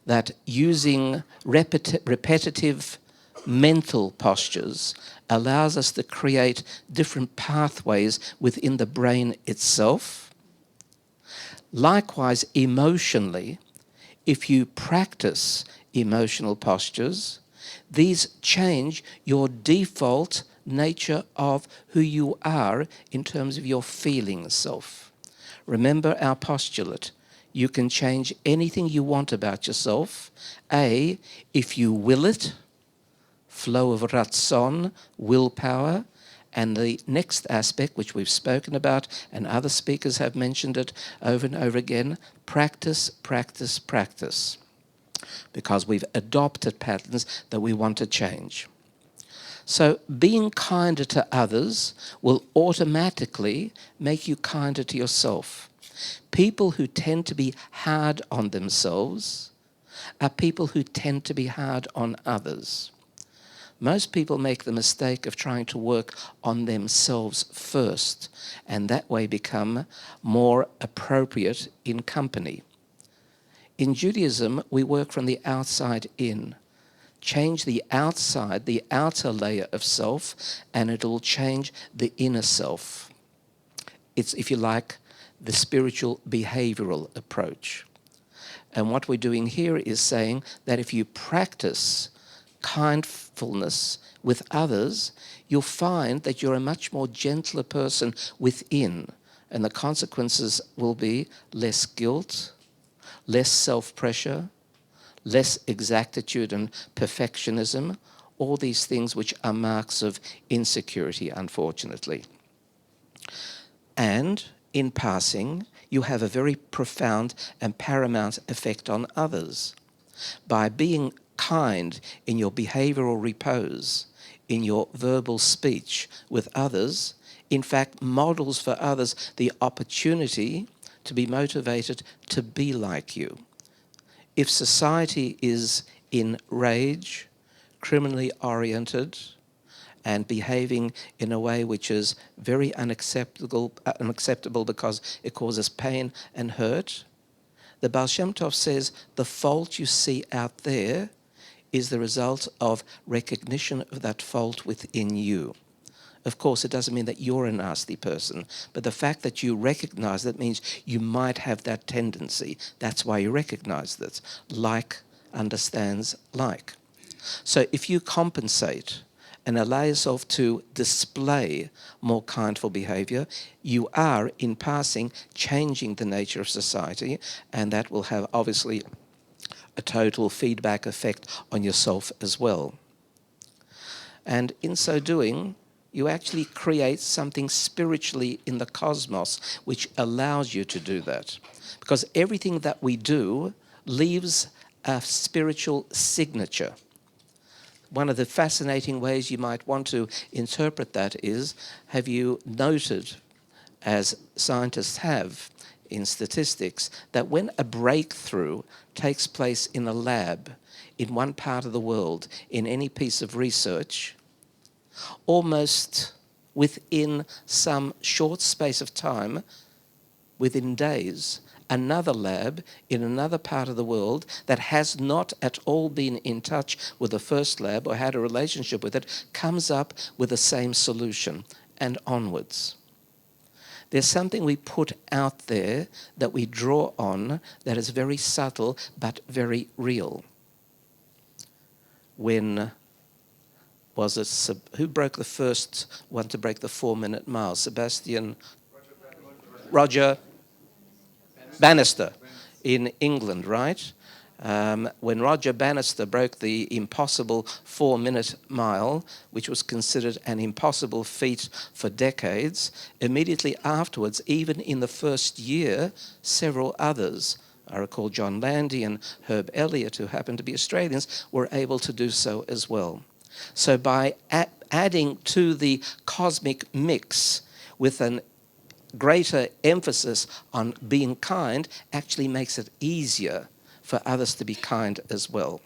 that using repetitive mental postures allows us to create different pathways within the brain itself. Likewise, emotionally, if you practice emotional postures, these change your default nature of who you are in terms of your feeling self. Remember our postulate. You can change anything you want about yourself. A, if you will it, flow of ratzon, willpower. And the next aspect, which we've spoken about, and other speakers have mentioned it over and over again, practice, practice, practice. Because we've adopted patterns that we want to change. So being kinder to others will automatically make you kinder to yourself. People who tend to be hard on themselves are people who tend to be hard on others. Most people make the mistake of trying to work on themselves first, and that way become more appropriate in company. In Judaism, we work from the outside in. Change the outside, the outer layer of self, and it'll change the inner self. It's, if you like, the spiritual behavioral approach. And what we're doing here is saying that if you practice kindfulness with others, you'll find that you're a much more gentler person within, and the consequences will be less guilt, less self-pressure, less exactitude and perfectionism, all these things which are marks of insecurity, unfortunately. And in passing, you have a very profound and paramount effect on others. By being kind in your behavioral repose, in your verbal speech with others, in fact models for others the opportunity to be motivated to be like you. If society is in rage, criminally oriented, and behaving in a way which is very unacceptable because it causes pain and hurt, the Baal Shem Tov says the fault you see out there is the result of recognition of that fault within you. Of course, it doesn't mean that you're a nasty person, but the fact that you recognize that means you might have that tendency. That's why you recognize that. Like understands like. So if you compensate and allow yourself to display more kindful behavior, you are, in passing, changing the nature of society, and that will have, obviously, a total feedback effect on yourself as well. And in so doing, you actually create something spiritually in the cosmos which allows you to do that. Because everything that we do leaves a spiritual signature. One of the fascinating ways you might want to interpret that is, have you noted, as scientists have in statistics, that when a breakthrough takes place in a lab in one part of the world, in any piece of research, almost within some short space of time, within days, another lab in another part of the world that has not at all been in touch with the first lab or had a relationship with it comes up with the same solution, and onwards. There's something we put out there that we draw on that is very subtle but very real. When was it, who broke the first one to break the 4-minute mile? Roger Bannister in England, right? When Roger Bannister broke the impossible 4-minute mile, which was considered an impossible feat for decades, immediately afterwards, even in the first year, several others, I recall John Landy and Herb Elliott, who happened to be Australians, were able to do so as well. So by adding to the cosmic mix with an greater emphasis on being kind actually makes it easier for others to be kind as well.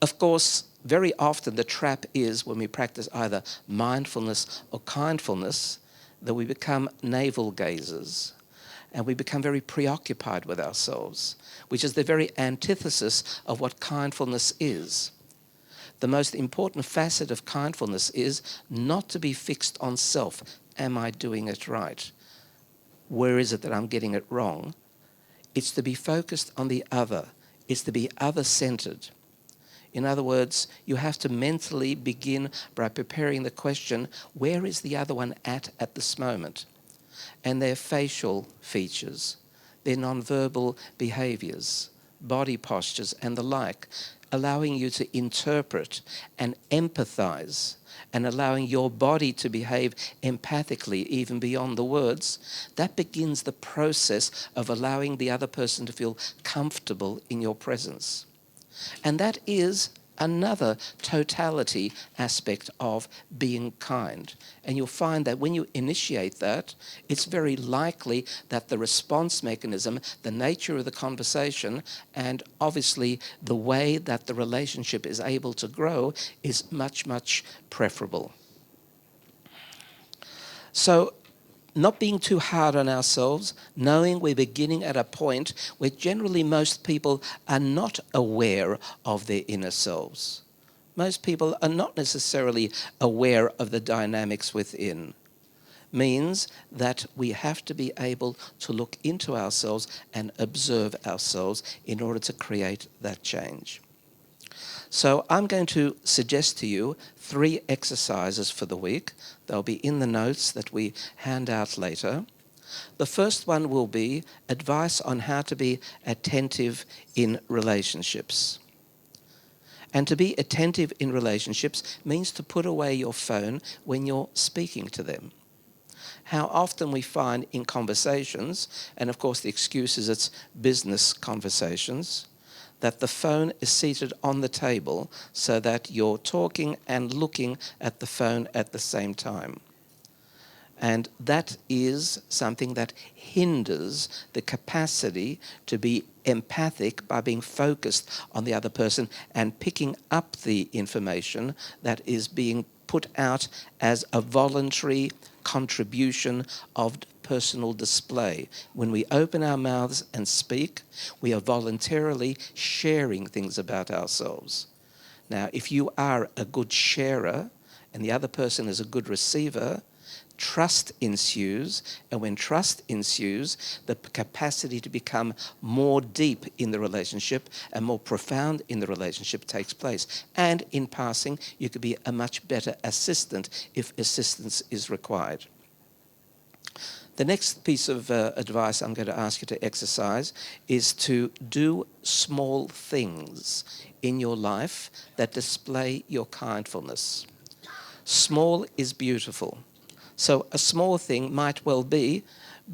Of course, very often the trap is when we practice either mindfulness or kindfulness that we become navel gazers and we become very preoccupied with ourselves, which is the very antithesis of what kindfulness is. The most important facet of kindfulness is not to be fixed on self. Am I doing it right? Where is it that I'm getting it wrong? It's to be focused on the other. It's to be other-centered. In other words, you have to mentally begin by preparing the question, where is the other one at this moment? And their facial features, their nonverbal behaviors, body postures, and the like, allowing you to interpret and empathize and allowing your body to behave empathically even beyond the words, that begins the process of allowing the other person to feel comfortable in your presence. And that is another totality aspect of being kind. And you'll find that when you initiate that, it's very likely that the response mechanism, the nature of the conversation, and obviously the way that the relationship is able to grow is much, much preferable. So, not being too hard on ourselves, knowing we're beginning at a point where generally most people are not aware of their inner selves. Most people are not necessarily aware of the dynamics within. Means that we have to be able to look into ourselves and observe ourselves in order to create that change. So I'm going to suggest to you 3 exercises for the week. They'll be in the notes that we hand out later. The first one will be advice on how to be attentive in relationships. And to be attentive in relationships means to put away your phone when you're speaking to them. How often we find in conversations, and of course the excuse is it's business conversations, that the phone is seated on the table so that you're talking and looking at the phone at the same time. And that is something that hinders the capacity to be empathic by being focused on the other person and picking up the information that is being put out as a voluntary contribution of personal display. When we open our mouths and speak, we are voluntarily sharing things about ourselves. Now, if you are a good sharer and the other person is a good receiver, trust ensues, and when trust ensues, the capacity to become more deep in the relationship and more profound in the relationship takes place. And in passing, you could be a much better assistant if assistance is required. The next piece of advice I'm going to ask you to exercise is to do small things in your life that display your kindfulness. Small is beautiful. So a small thing might well be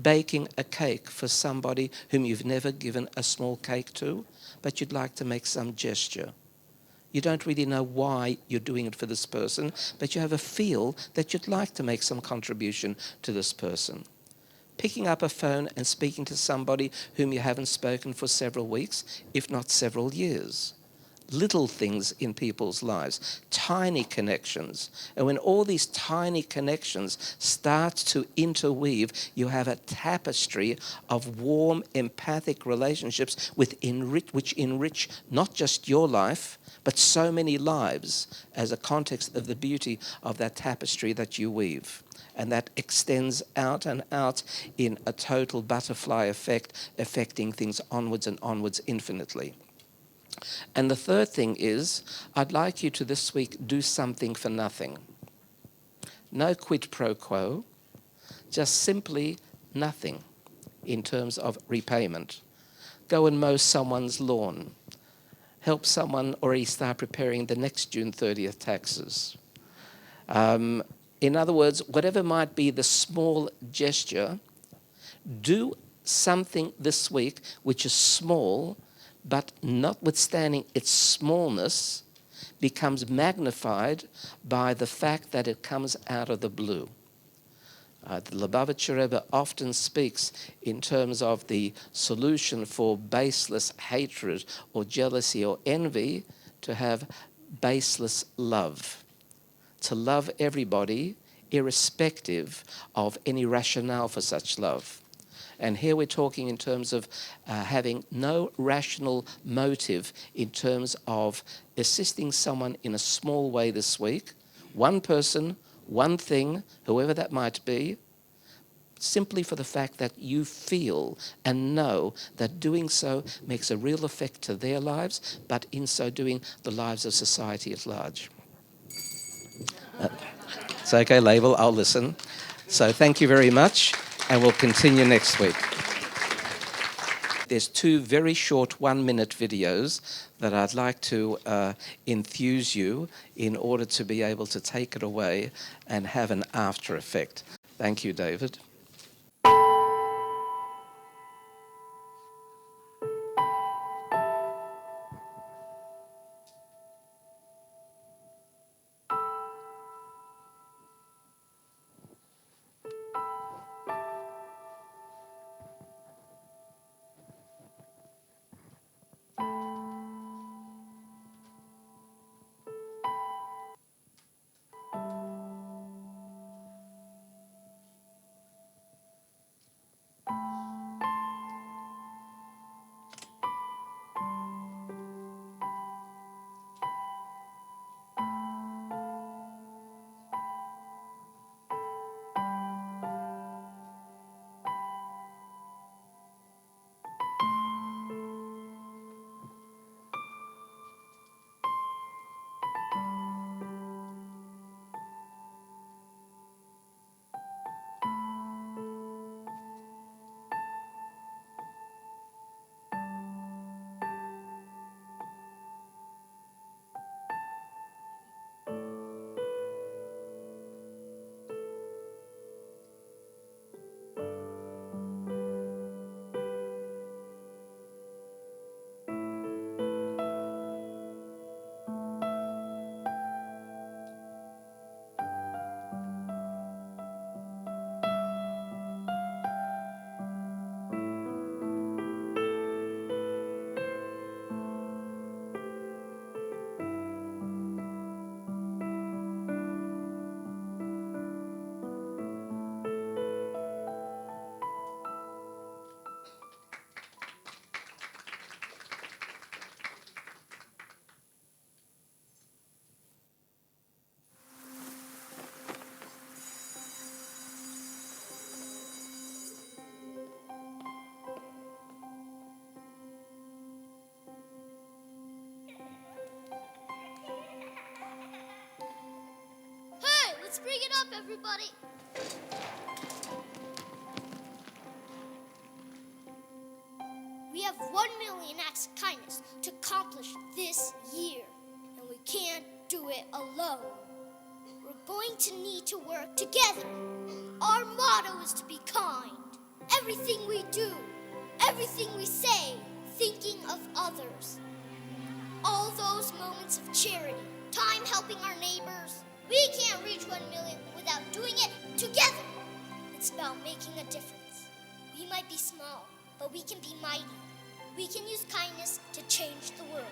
baking a cake for somebody whom you've never given a small cake to, but you'd like to make some gesture. You don't really know why you're doing it for this person, but you have a feel that you'd like to make some contribution to this person. Picking up a phone and speaking to somebody whom you haven't spoken for several weeks, if not several years. little things in people's lives, tiny connections. And when all these tiny connections start to interweave, you have a tapestry of warm, empathic relationships which enrich not just your life, but so many lives as a context of the beauty of that tapestry that you weave. And that extends out and out in a total butterfly effect, affecting things onwards and onwards infinitely. And the third thing is, I'd like you to this week do something for nothing. No quid pro quo, just simply nothing in terms of repayment. Go and mow someone's lawn. Help someone already start preparing the next June 30th taxes. In other words, whatever might be the small gesture, do something this week which is small, but notwithstanding its smallness, becomes magnified by the fact that it comes out of the blue. The Lubavitcher Rebbe often speaks in terms of the solution for baseless hatred or jealousy or envy, to have baseless love. To love everybody irrespective of any rationale for such love. And here we're talking in terms of having no rational motive in terms of assisting someone in a small way this week, one person, one thing, whoever that might be, simply for the fact that you feel and know that doing so makes a real effect to their lives, but in so doing, the lives of society at large. It's okay, Laibl, I'll listen. So thank you very much, and we'll continue next week. There's 2 very short 1-minute videos that I'd like to enthuse you in order to be able to take it away and have an after effect. Thank you, David. Let's bring it up, everybody. We have 1 million acts of kindness to accomplish this year, and we can't do it alone. We're going to need to work together. Our motto is to be kind. Everything we do, everything we say, thinking of others. All those moments of charity, time helping our neighbors. We can't reach 1 million without doing it together. It's about making a difference. We might be small, but we can be mighty. We can use kindness to change the world.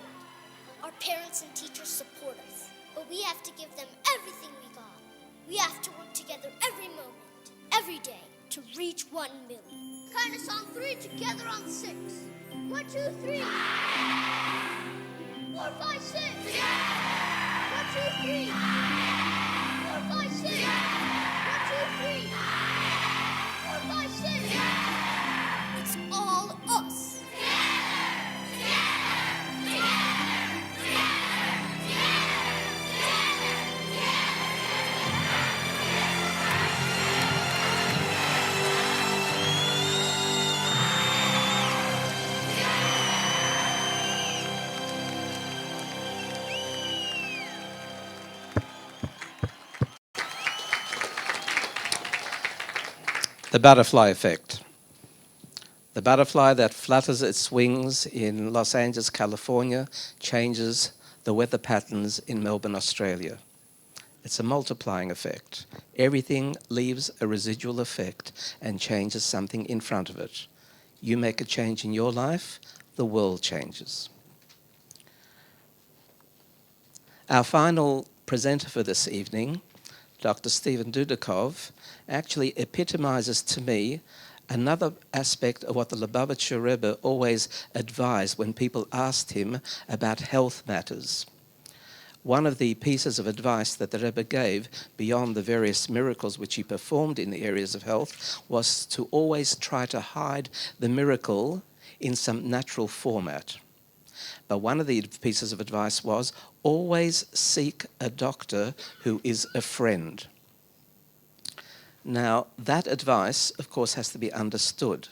Our parents and teachers support us, but we have to give them everything we got. We have to work together every moment, every day, to reach 1 million. Kindness on 3, together on 6. 1, 2, 3. 4, 5, 6. 1, 2, 3. 4, 5, 6. 1, 2, 3. 4, 5, 6. It's all us. The butterfly effect. The butterfly that flutters its wings in Los Angeles, California, changes the weather patterns in Melbourne, Australia. It's a multiplying effect. Everything leaves a residual effect and changes something in front of it. You make a change in your life, the world changes. Our final presenter for this evening, Dr. Stephen Dudakov, actually epitomizes to me another aspect of what the Lubavitcher Rebbe always advised when people asked him about health matters. One of the pieces of advice that the Rebbe gave, beyond the various miracles which he performed in the areas of health, was to always try to hide the miracle in some natural format. But one of the pieces of advice was, always seek a doctor who is a friend. Now, that advice, of course, has to be understood.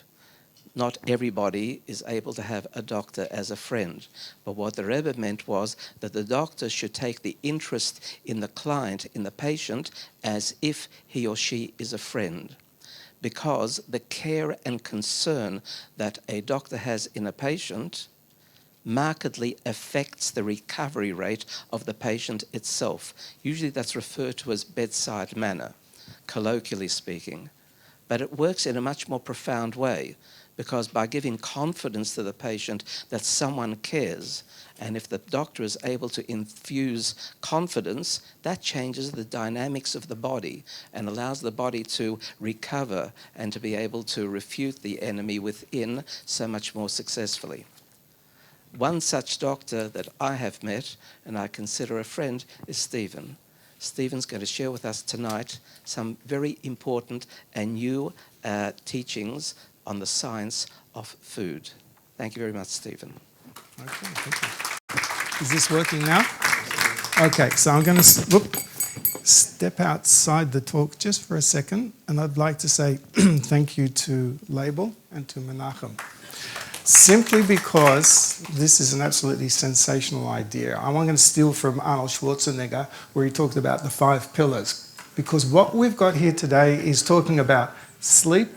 Not everybody is able to have a doctor as a friend. But what the Rebbe meant was that the doctor should take the interest in the client, in the patient, as if he or she is a friend. Because the care and concern that a doctor has in a patient markedly affects the recovery rate of the patient itself. Usually that's referred to as bedside manner, colloquially speaking. But it works in a much more profound way, because by giving confidence to the patient that someone cares, and if the doctor is able to infuse confidence, that changes the dynamics of the body and allows the body to recover and to be able to refute the enemy within so much more successfully. One such doctor that I have met, and I consider a friend, is Stephen. Stephen's going to share with us tonight some very important and new teachings on the science of food. Thank you very much, Stephen. Okay, thank you. Is this working now? Okay, so I'm going to step outside the talk just for a second, and I'd like to say thank you to Laibl and to Menachem. Simply because this is an absolutely sensational idea. I'm going to steal from Arnold Schwarzenegger, where he talked about the 5 pillars. Because what we've got here today is talking about sleep,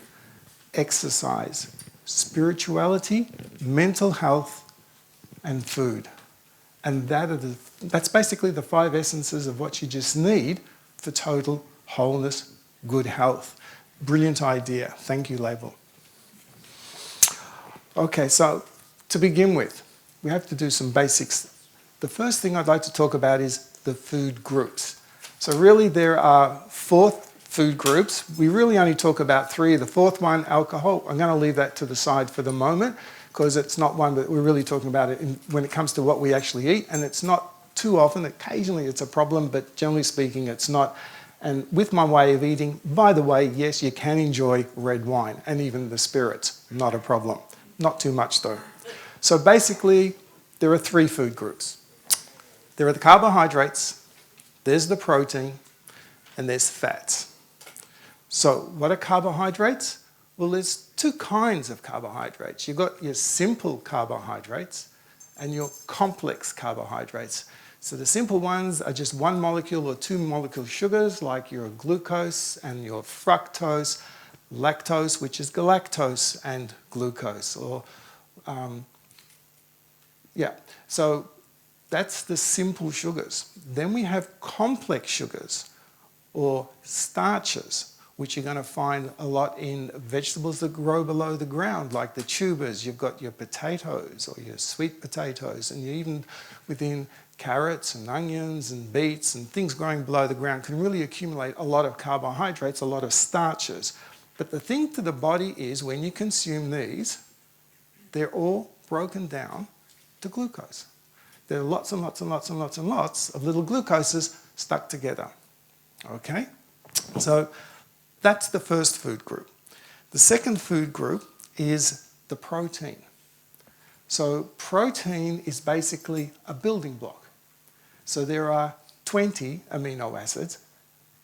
exercise, spirituality, mental health, and food. And that's basically the 5 essences of what you just need for total wholeness, good health. Brilliant idea. Thank you, Laibl. Okay, so to begin with, we have to do some basics. The first thing I'd like to talk about is the food groups. So really there are 4 food groups. We really only talk about 3. The 4th one, alcohol, I'm going to leave that to the side for the moment because it's not one that we're really talking about it when it comes to what we actually eat, and it's not too often. Occasionally it's a problem, but generally speaking it's not. And with my way of eating, by the way, yes, you can enjoy red wine and even the spirits, not a problem. Not too much though. So basically, there are 3 food groups. There are the carbohydrates, there's the protein, and there's fats. So what are carbohydrates? Well, there's 2 kinds of carbohydrates. You've got your simple carbohydrates and your complex carbohydrates. So the simple ones are just 1 molecule or 2 molecule sugars, like your glucose and your fructose, lactose, which is galactose, and glucose. So that's the simple sugars. Then we have complex sugars, or starches, which you're going to find a lot in vegetables that grow below the ground, like the tubers. You've got your potatoes or your sweet potatoes, and you even within carrots and onions and beets and things growing below the ground can really accumulate a lot of carbohydrates, a lot of starches. But the thing to the body is when you consume these, they're all broken down to glucose. There are lots and lots and lots and lots and lots of little glucoses stuck together. Okay? So that's the first food group. The second food group is the protein. So protein is basically a building block. So there are 20 amino acids.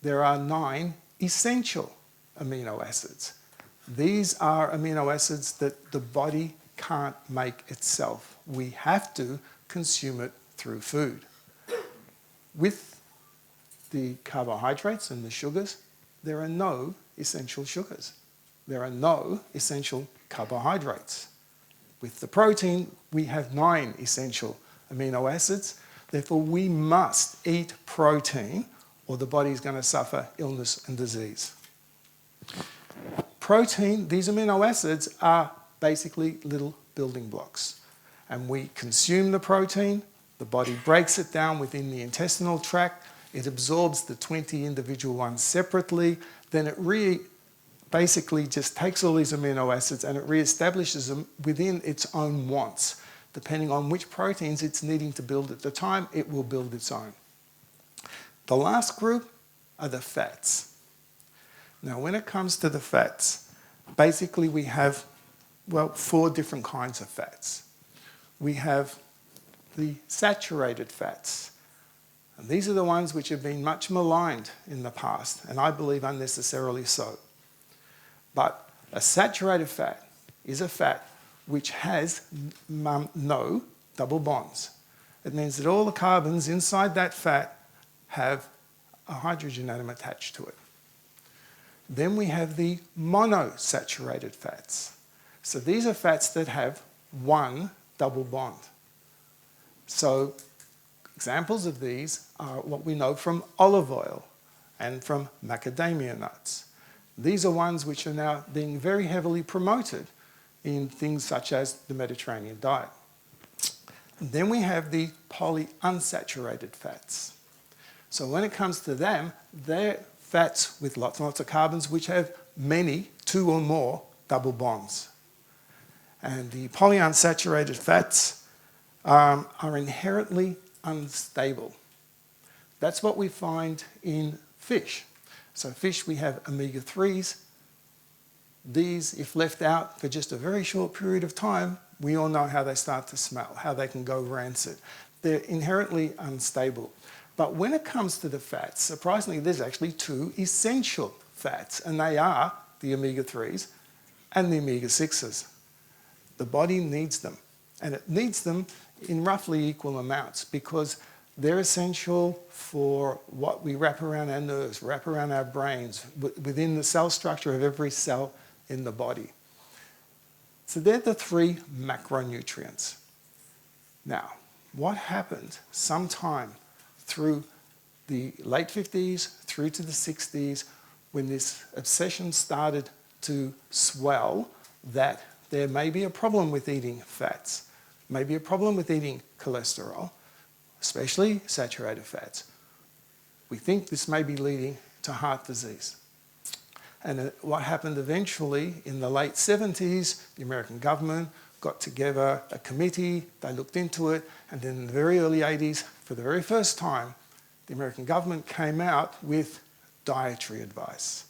There are 9 essential amino acids. These are amino acids that the body can't make itself. We have to consume it through food. With the carbohydrates and the sugars, there are no essential sugars. There are no essential carbohydrates. With the protein, we have 9 essential amino acids. Therefore, we must eat protein or the body is going to suffer illness and disease. Protein, these amino acids are basically little building blocks. And we consume the protein, the body breaks it down within the intestinal tract, it absorbs the 20 individual ones separately, then it basically just takes all these amino acids and it re-establishes them within its own wants. Depending on which proteins it's needing to build at the time, it will build its own. The last group are the fats. Now, when it comes to the fats, basically we have, 4 different kinds of fats. We have the saturated fats. And these are the ones which have been much maligned in the past, and I believe unnecessarily so. But a saturated fat is a fat which has no double bonds. It means that all the carbons inside that fat have a hydrogen atom attached to it. Then we have the monosaturated fats. So these are fats that have 1 double bond. So examples of these are what we know from olive oil and from macadamia nuts. These are ones which are now being very heavily promoted in things such as the Mediterranean diet. Then we have the polyunsaturated fats. So when it comes to them, they're fats with lots and lots of carbons which have many, 2 or more, double bonds. And the polyunsaturated fats are inherently unstable. That's what we find in fish. So fish, we have omega-3s. These, if left out for just a very short period of time, we all know how they start to smell, how they can go rancid. They're inherently unstable. But when it comes to the fats, surprisingly, there's actually 2 essential fats, and they are the omega-3s and the omega-6s. The body needs them, and it needs them in roughly equal amounts because they're essential for what we wrap around our nerves, wrap around our brains, within the cell structure of every cell in the body. So they're the 3 macronutrients. Now, what happened sometime through the late 50s through to the 60s when this obsession started to swell that there may be a problem with eating fats, maybe a problem with eating cholesterol, especially saturated fats. We think this may be leading to heart disease. And what happened eventually in the late 70s, the American government got together a committee, they looked into it, and then in the very early 80s, for the very first time, the American government came out with dietary advice.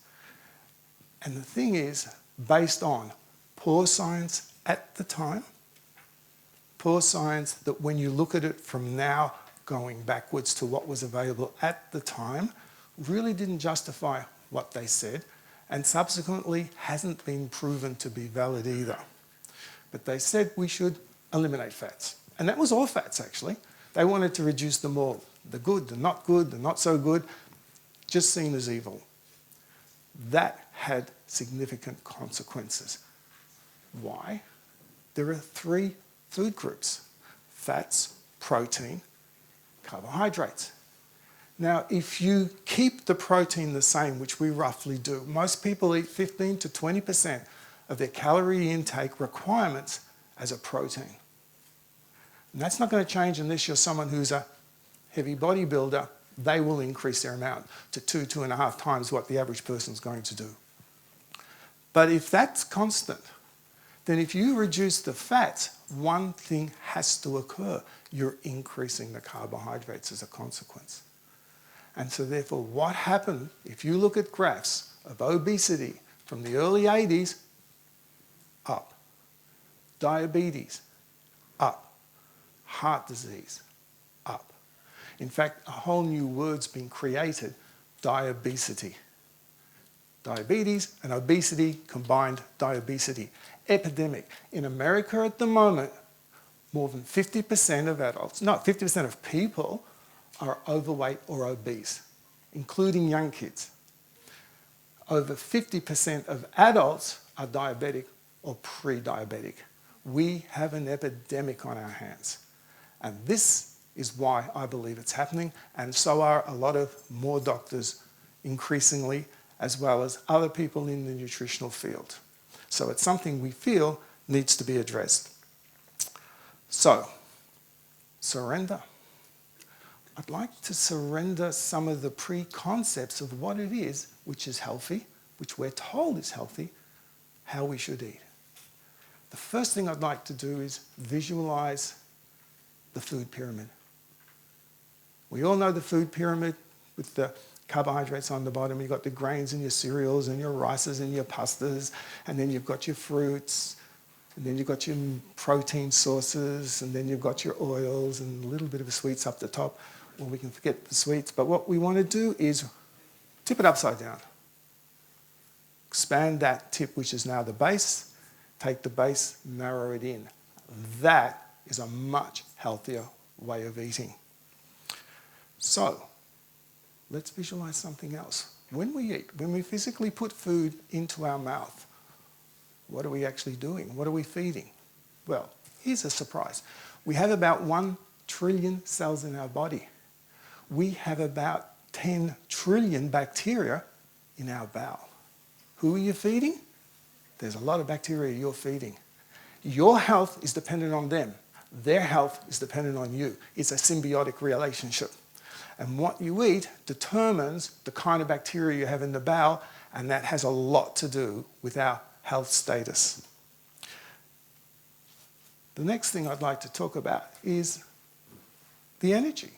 And the thing is, based on poor science at the time, poor science that when you look at it from now going backwards to what was available at the time, really didn't justify what they said, and subsequently hasn't been proven to be valid either. But they said we should eliminate fats. And that was all fats, actually. They wanted to reduce them all. The good, the not so good, just seen as evil. That had significant consequences. Why? There are 3 food groups: fats, protein, carbohydrates. Now, if you keep the protein the same, which we roughly do, most people eat 15 to 20% of their calorie intake requirements as a protein. And that's not going to change unless you're someone who's a heavy bodybuilder. They will increase their amount to 2.5 times what the average person's going to do. But if that's constant, then if you reduce the fats, one thing has to occur. You're increasing the carbohydrates as a consequence. And so therefore, what happened, if you look at graphs of obesity from the early 80s, up. Diabetes, up. Heart disease, up. In fact, a whole new word's been created, diabesity. Diabetes and obesity combined, diabesity. Epidemic. In America at the moment, more than 50% of adults, no, 50% of people are overweight or obese, including young kids. Over 50% of adults are diabetic or pre-diabetic. We have an epidemic on our hands. And this is why I believe it's happening, and so are a lot of more doctors increasingly, as well as other people in the nutritional field. So it's something we feel needs to be addressed. So, surrender. I'd like to surrender some of the preconcepts of what it is which is healthy, which we're told is healthy, how we should eat. The first thing I'd like to do is visualize the food pyramid. We all know the food pyramid with the carbohydrates on the bottom. You've got the grains and your cereals and your rices and your pastas, and then you've got your fruits, and then you've got your protein sources, and then you've got your oils and a little bit of sweets up the top. Well, we can forget the sweets, but what we want to do is tip it upside down. Expand that tip, which is now the base, take the base, narrow it in. That is a much healthier way of eating. So, let's visualize something else. When we eat, when we physically put food into our mouth, what are we actually doing? What are we feeding? Well, here's a surprise. We have about 1 trillion cells in our body. We have about 10 trillion bacteria in our bowel. Who are you feeding? There's a lot of bacteria you're feeding. Your health is dependent on them. Their health is dependent on you. It's a symbiotic relationship. And what you eat determines the kind of bacteria you have in the bowel, and that has a lot to do with our health status. The next thing I'd like to talk about is the energy.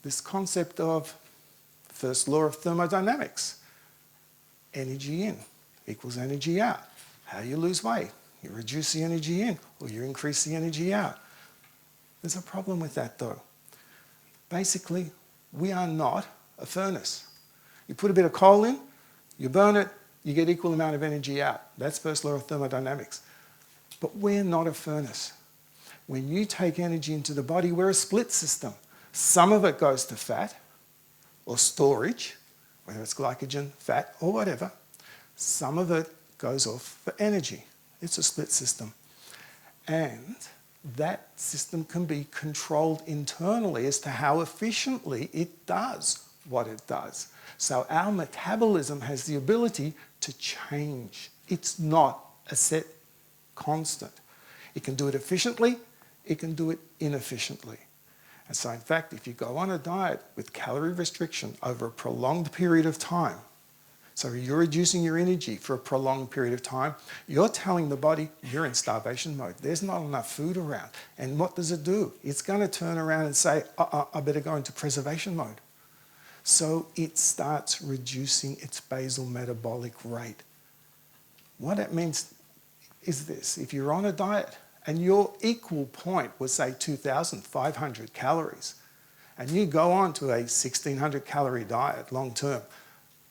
This concept of first law of thermodynamics. Energy in equals energy out. How you lose weight? You reduce the energy in or you increase the energy out. There's a problem with that though. Basically, we are not a furnace. You put a bit of coal in, you burn it, you get equal amount of energy out. That's first law of thermodynamics. But we're not a furnace. When you take energy into the body, we're a split system. Some of it goes to fat or storage, whether it's glycogen, fat, or whatever. Some of it goes off for energy. It's a split system. And that system can be controlled internally as to how efficiently it does what it does. So our metabolism has the ability to change. It's not a set constant. It can do it efficiently, it can do it inefficiently. And so in fact, if you go on a diet with calorie restriction over a prolonged period of time, so you're reducing your energy for a prolonged period of time, you're telling the body you're in starvation mode. There's not enough food around. And what does it do? It's going to turn around and say, I better go into preservation mode. So it starts reducing its basal metabolic rate. What that means is this. If you're on a diet and your equal point was, say, 2,500 calories, and you go on to a 1,600 calorie diet long term,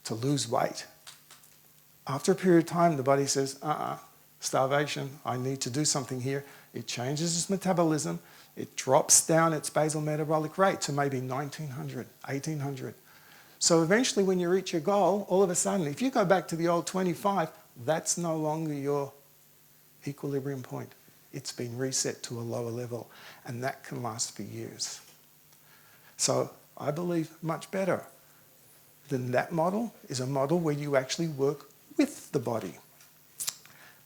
to lose weight. After a period of time, the body says, starvation, I need to do something here. It changes its metabolism. It drops down its basal metabolic rate to maybe 1,900, 1,800. So eventually when you reach your goal, all of a sudden, if you go back to the old 25, that's no longer your equilibrium point. It's been reset to a lower level, and that can last for years. So I believe much better than that model is a model where you actually work with the body.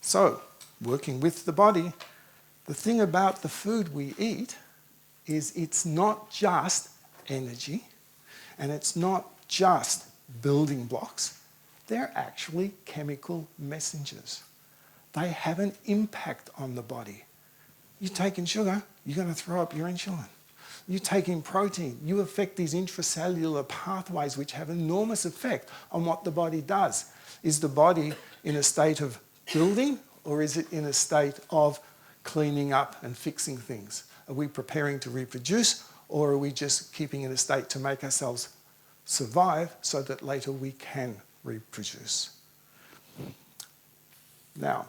So, working with the body, the thing about the food we eat is it's not just energy and it's not just building blocks. They're actually chemical messengers. They have an impact on the body. You take in sugar, you're going to throw up your insulin. You take in protein, you affect these intracellular pathways which have enormous effect on what the body does. Is the body in a state of building or is it in a state of cleaning up and fixing things? Are we preparing to reproduce or are we just keeping in a state to make ourselves survive so that later we can reproduce? Now,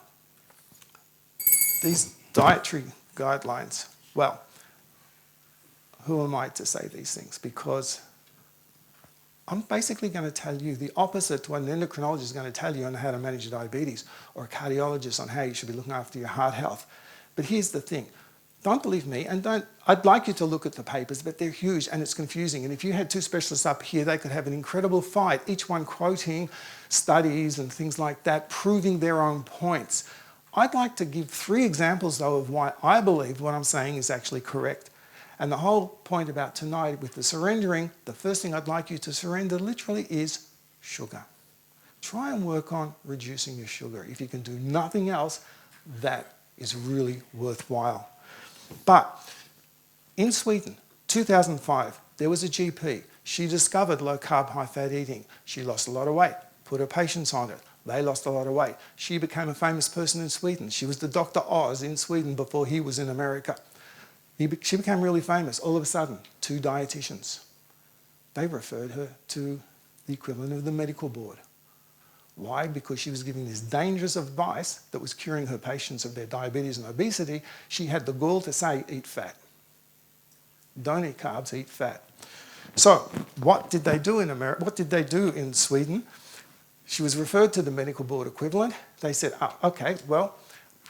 these dietary guidelines, well, who am I to say these things? Because I'm basically going to tell you the opposite to what an endocrinologist is going to tell you on how to manage diabetes, or a cardiologist on how you should be looking after your heart health. But here's the thing. Don't believe me, and I'd like you to look at the papers, but they're huge and it's confusing. And if you had two specialists up here, they could have an incredible fight, each one quoting studies and things like that, proving their own points. I'd like to give 3 examples, though, of why I believe what I'm saying is actually correct. And the whole point about tonight with the surrendering, the first thing I'd like you to surrender literally is sugar. Try and work on reducing your sugar. If you can do nothing else, that is really worthwhile. But in Sweden, 2005, there was a GP. She discovered low-carb, high-fat eating. She lost a lot of weight, put her patients on it. They lost a lot of weight. She became a famous person in Sweden. She was the Dr. Oz in Sweden before he was in America. She became really famous. All of a sudden, 2 dietitians. They referred her to the equivalent of the medical board. Why? Because she was giving this dangerous advice that was curing her patients of their diabetes and obesity. She had the gall to say, eat fat. Don't eat carbs, eat fat. So what did they do in America? What did they do in Sweden? She was referred to the medical board equivalent. They said, okay, well,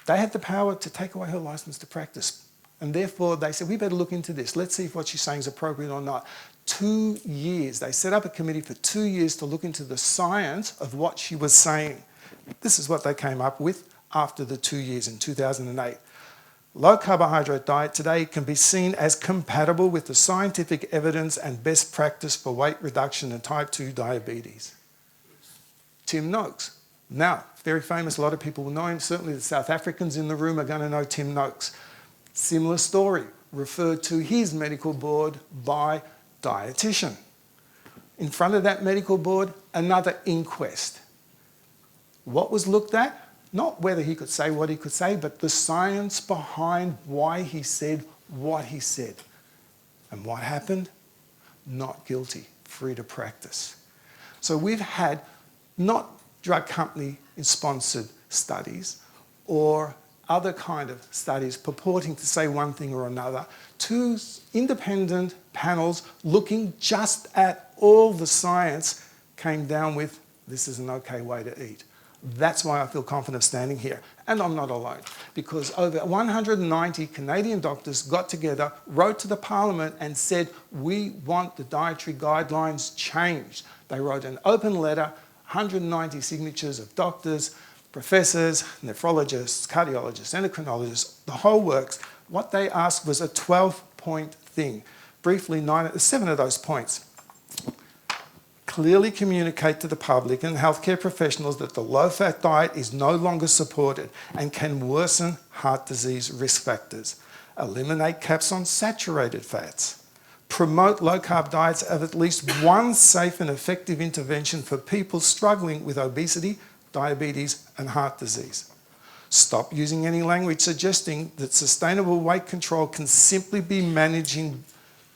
they had the power to take away her license to practice. And therefore, they said, we better look into this. Let's see if what she's saying is appropriate or not. 2 years. They set up a committee for 2 years to look into the science of what she was saying. This is what they came up with after the 2 years in 2008. Low carbohydrate diet today can be seen as compatible with the scientific evidence and best practice for weight reduction and type 2 diabetes. Tim Noakes. Now, very famous, a lot of people will know him. Certainly the South Africans in the room are going to know Tim Noakes. Similar story, referred to his medical board by dietitian. In front of that medical board, another inquest. What was looked at? Not whether he could say what he could say, but the science behind why he said what he said. And what happened? Not guilty, free to practice. So we've had not drug company sponsored studies or other kind of studies purporting to say one thing or another, 2 independent panels looking just at all the science came down with this is an okay way to eat. That's why I feel confident standing here. And I'm not alone, because over 190 Canadian doctors got together, wrote to the Parliament and said, we want the dietary guidelines changed. They wrote an open letter, 190 signatures of doctors, professors, nephrologists, cardiologists, endocrinologists, the whole works. What they asked was a 12-point thing. Briefly, 7 of those points. Clearly communicate to the public and healthcare professionals that the low-fat diet is no longer supported and can worsen heart disease risk factors. Eliminate caps on saturated fats. Promote low-carb diets as at least one safe and effective intervention for people struggling with obesity, diabetes and heart disease. Stop using any language suggesting that sustainable weight control can simply be managed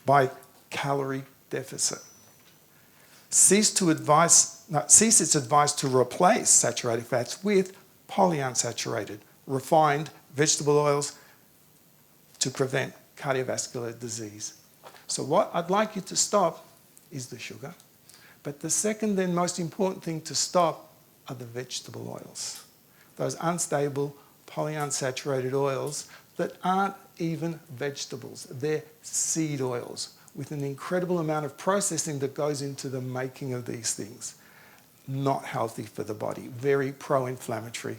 by calorie deficit. Cease its advice to replace saturated fats with polyunsaturated, refined vegetable oils to prevent cardiovascular disease. So what I'd like you to stop is the sugar. But the second and most important thing to stop are the vegetable oils. Those unstable polyunsaturated oils that aren't even vegetables. They're seed oils. with an incredible amount of processing that goes into the making of these things. Not healthy for the body, very pro-inflammatory.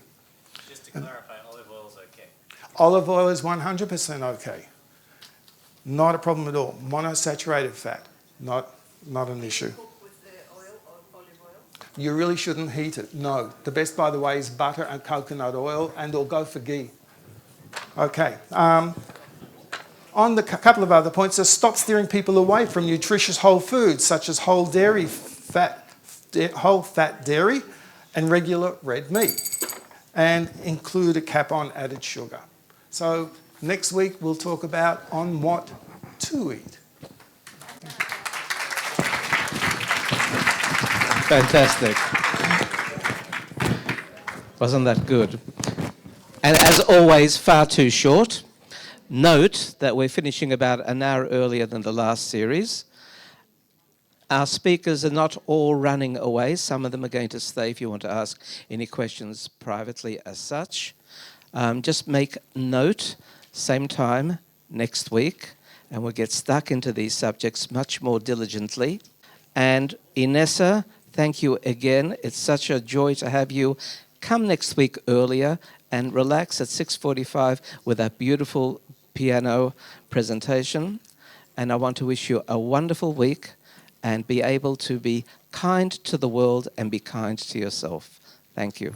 Just to clarify, olive oil is okay? Olive oil is 100% okay. Not a problem at all. Monosaturated fat, not an issue. Cook with the oil or olive oil? You really shouldn't heat it, no. The best, by the way, is butter and coconut oil, and or go for ghee. Okay. On the couple of other points, is stop steering people away from nutritious whole foods, such as whole fat dairy and regular red meat, and include a cap on added sugar. So next week we'll talk about on what to eat. Fantastic. Wasn't that good? And as always, far too short. Note that we're finishing about an hour earlier than the last series. Our speakers are not all running away. Some of them are going to stay if you want to ask any questions privately as such. Just make note, same time next week, and we'll get stuck into these subjects much more diligently. And Inessa, thank you again. It's such a joy to have you. Come next week earlier and relax at 6:45 with that beautiful piano presentation. And I want to wish you a wonderful week and be able to be kind to the world and be kind to yourself. Thank you.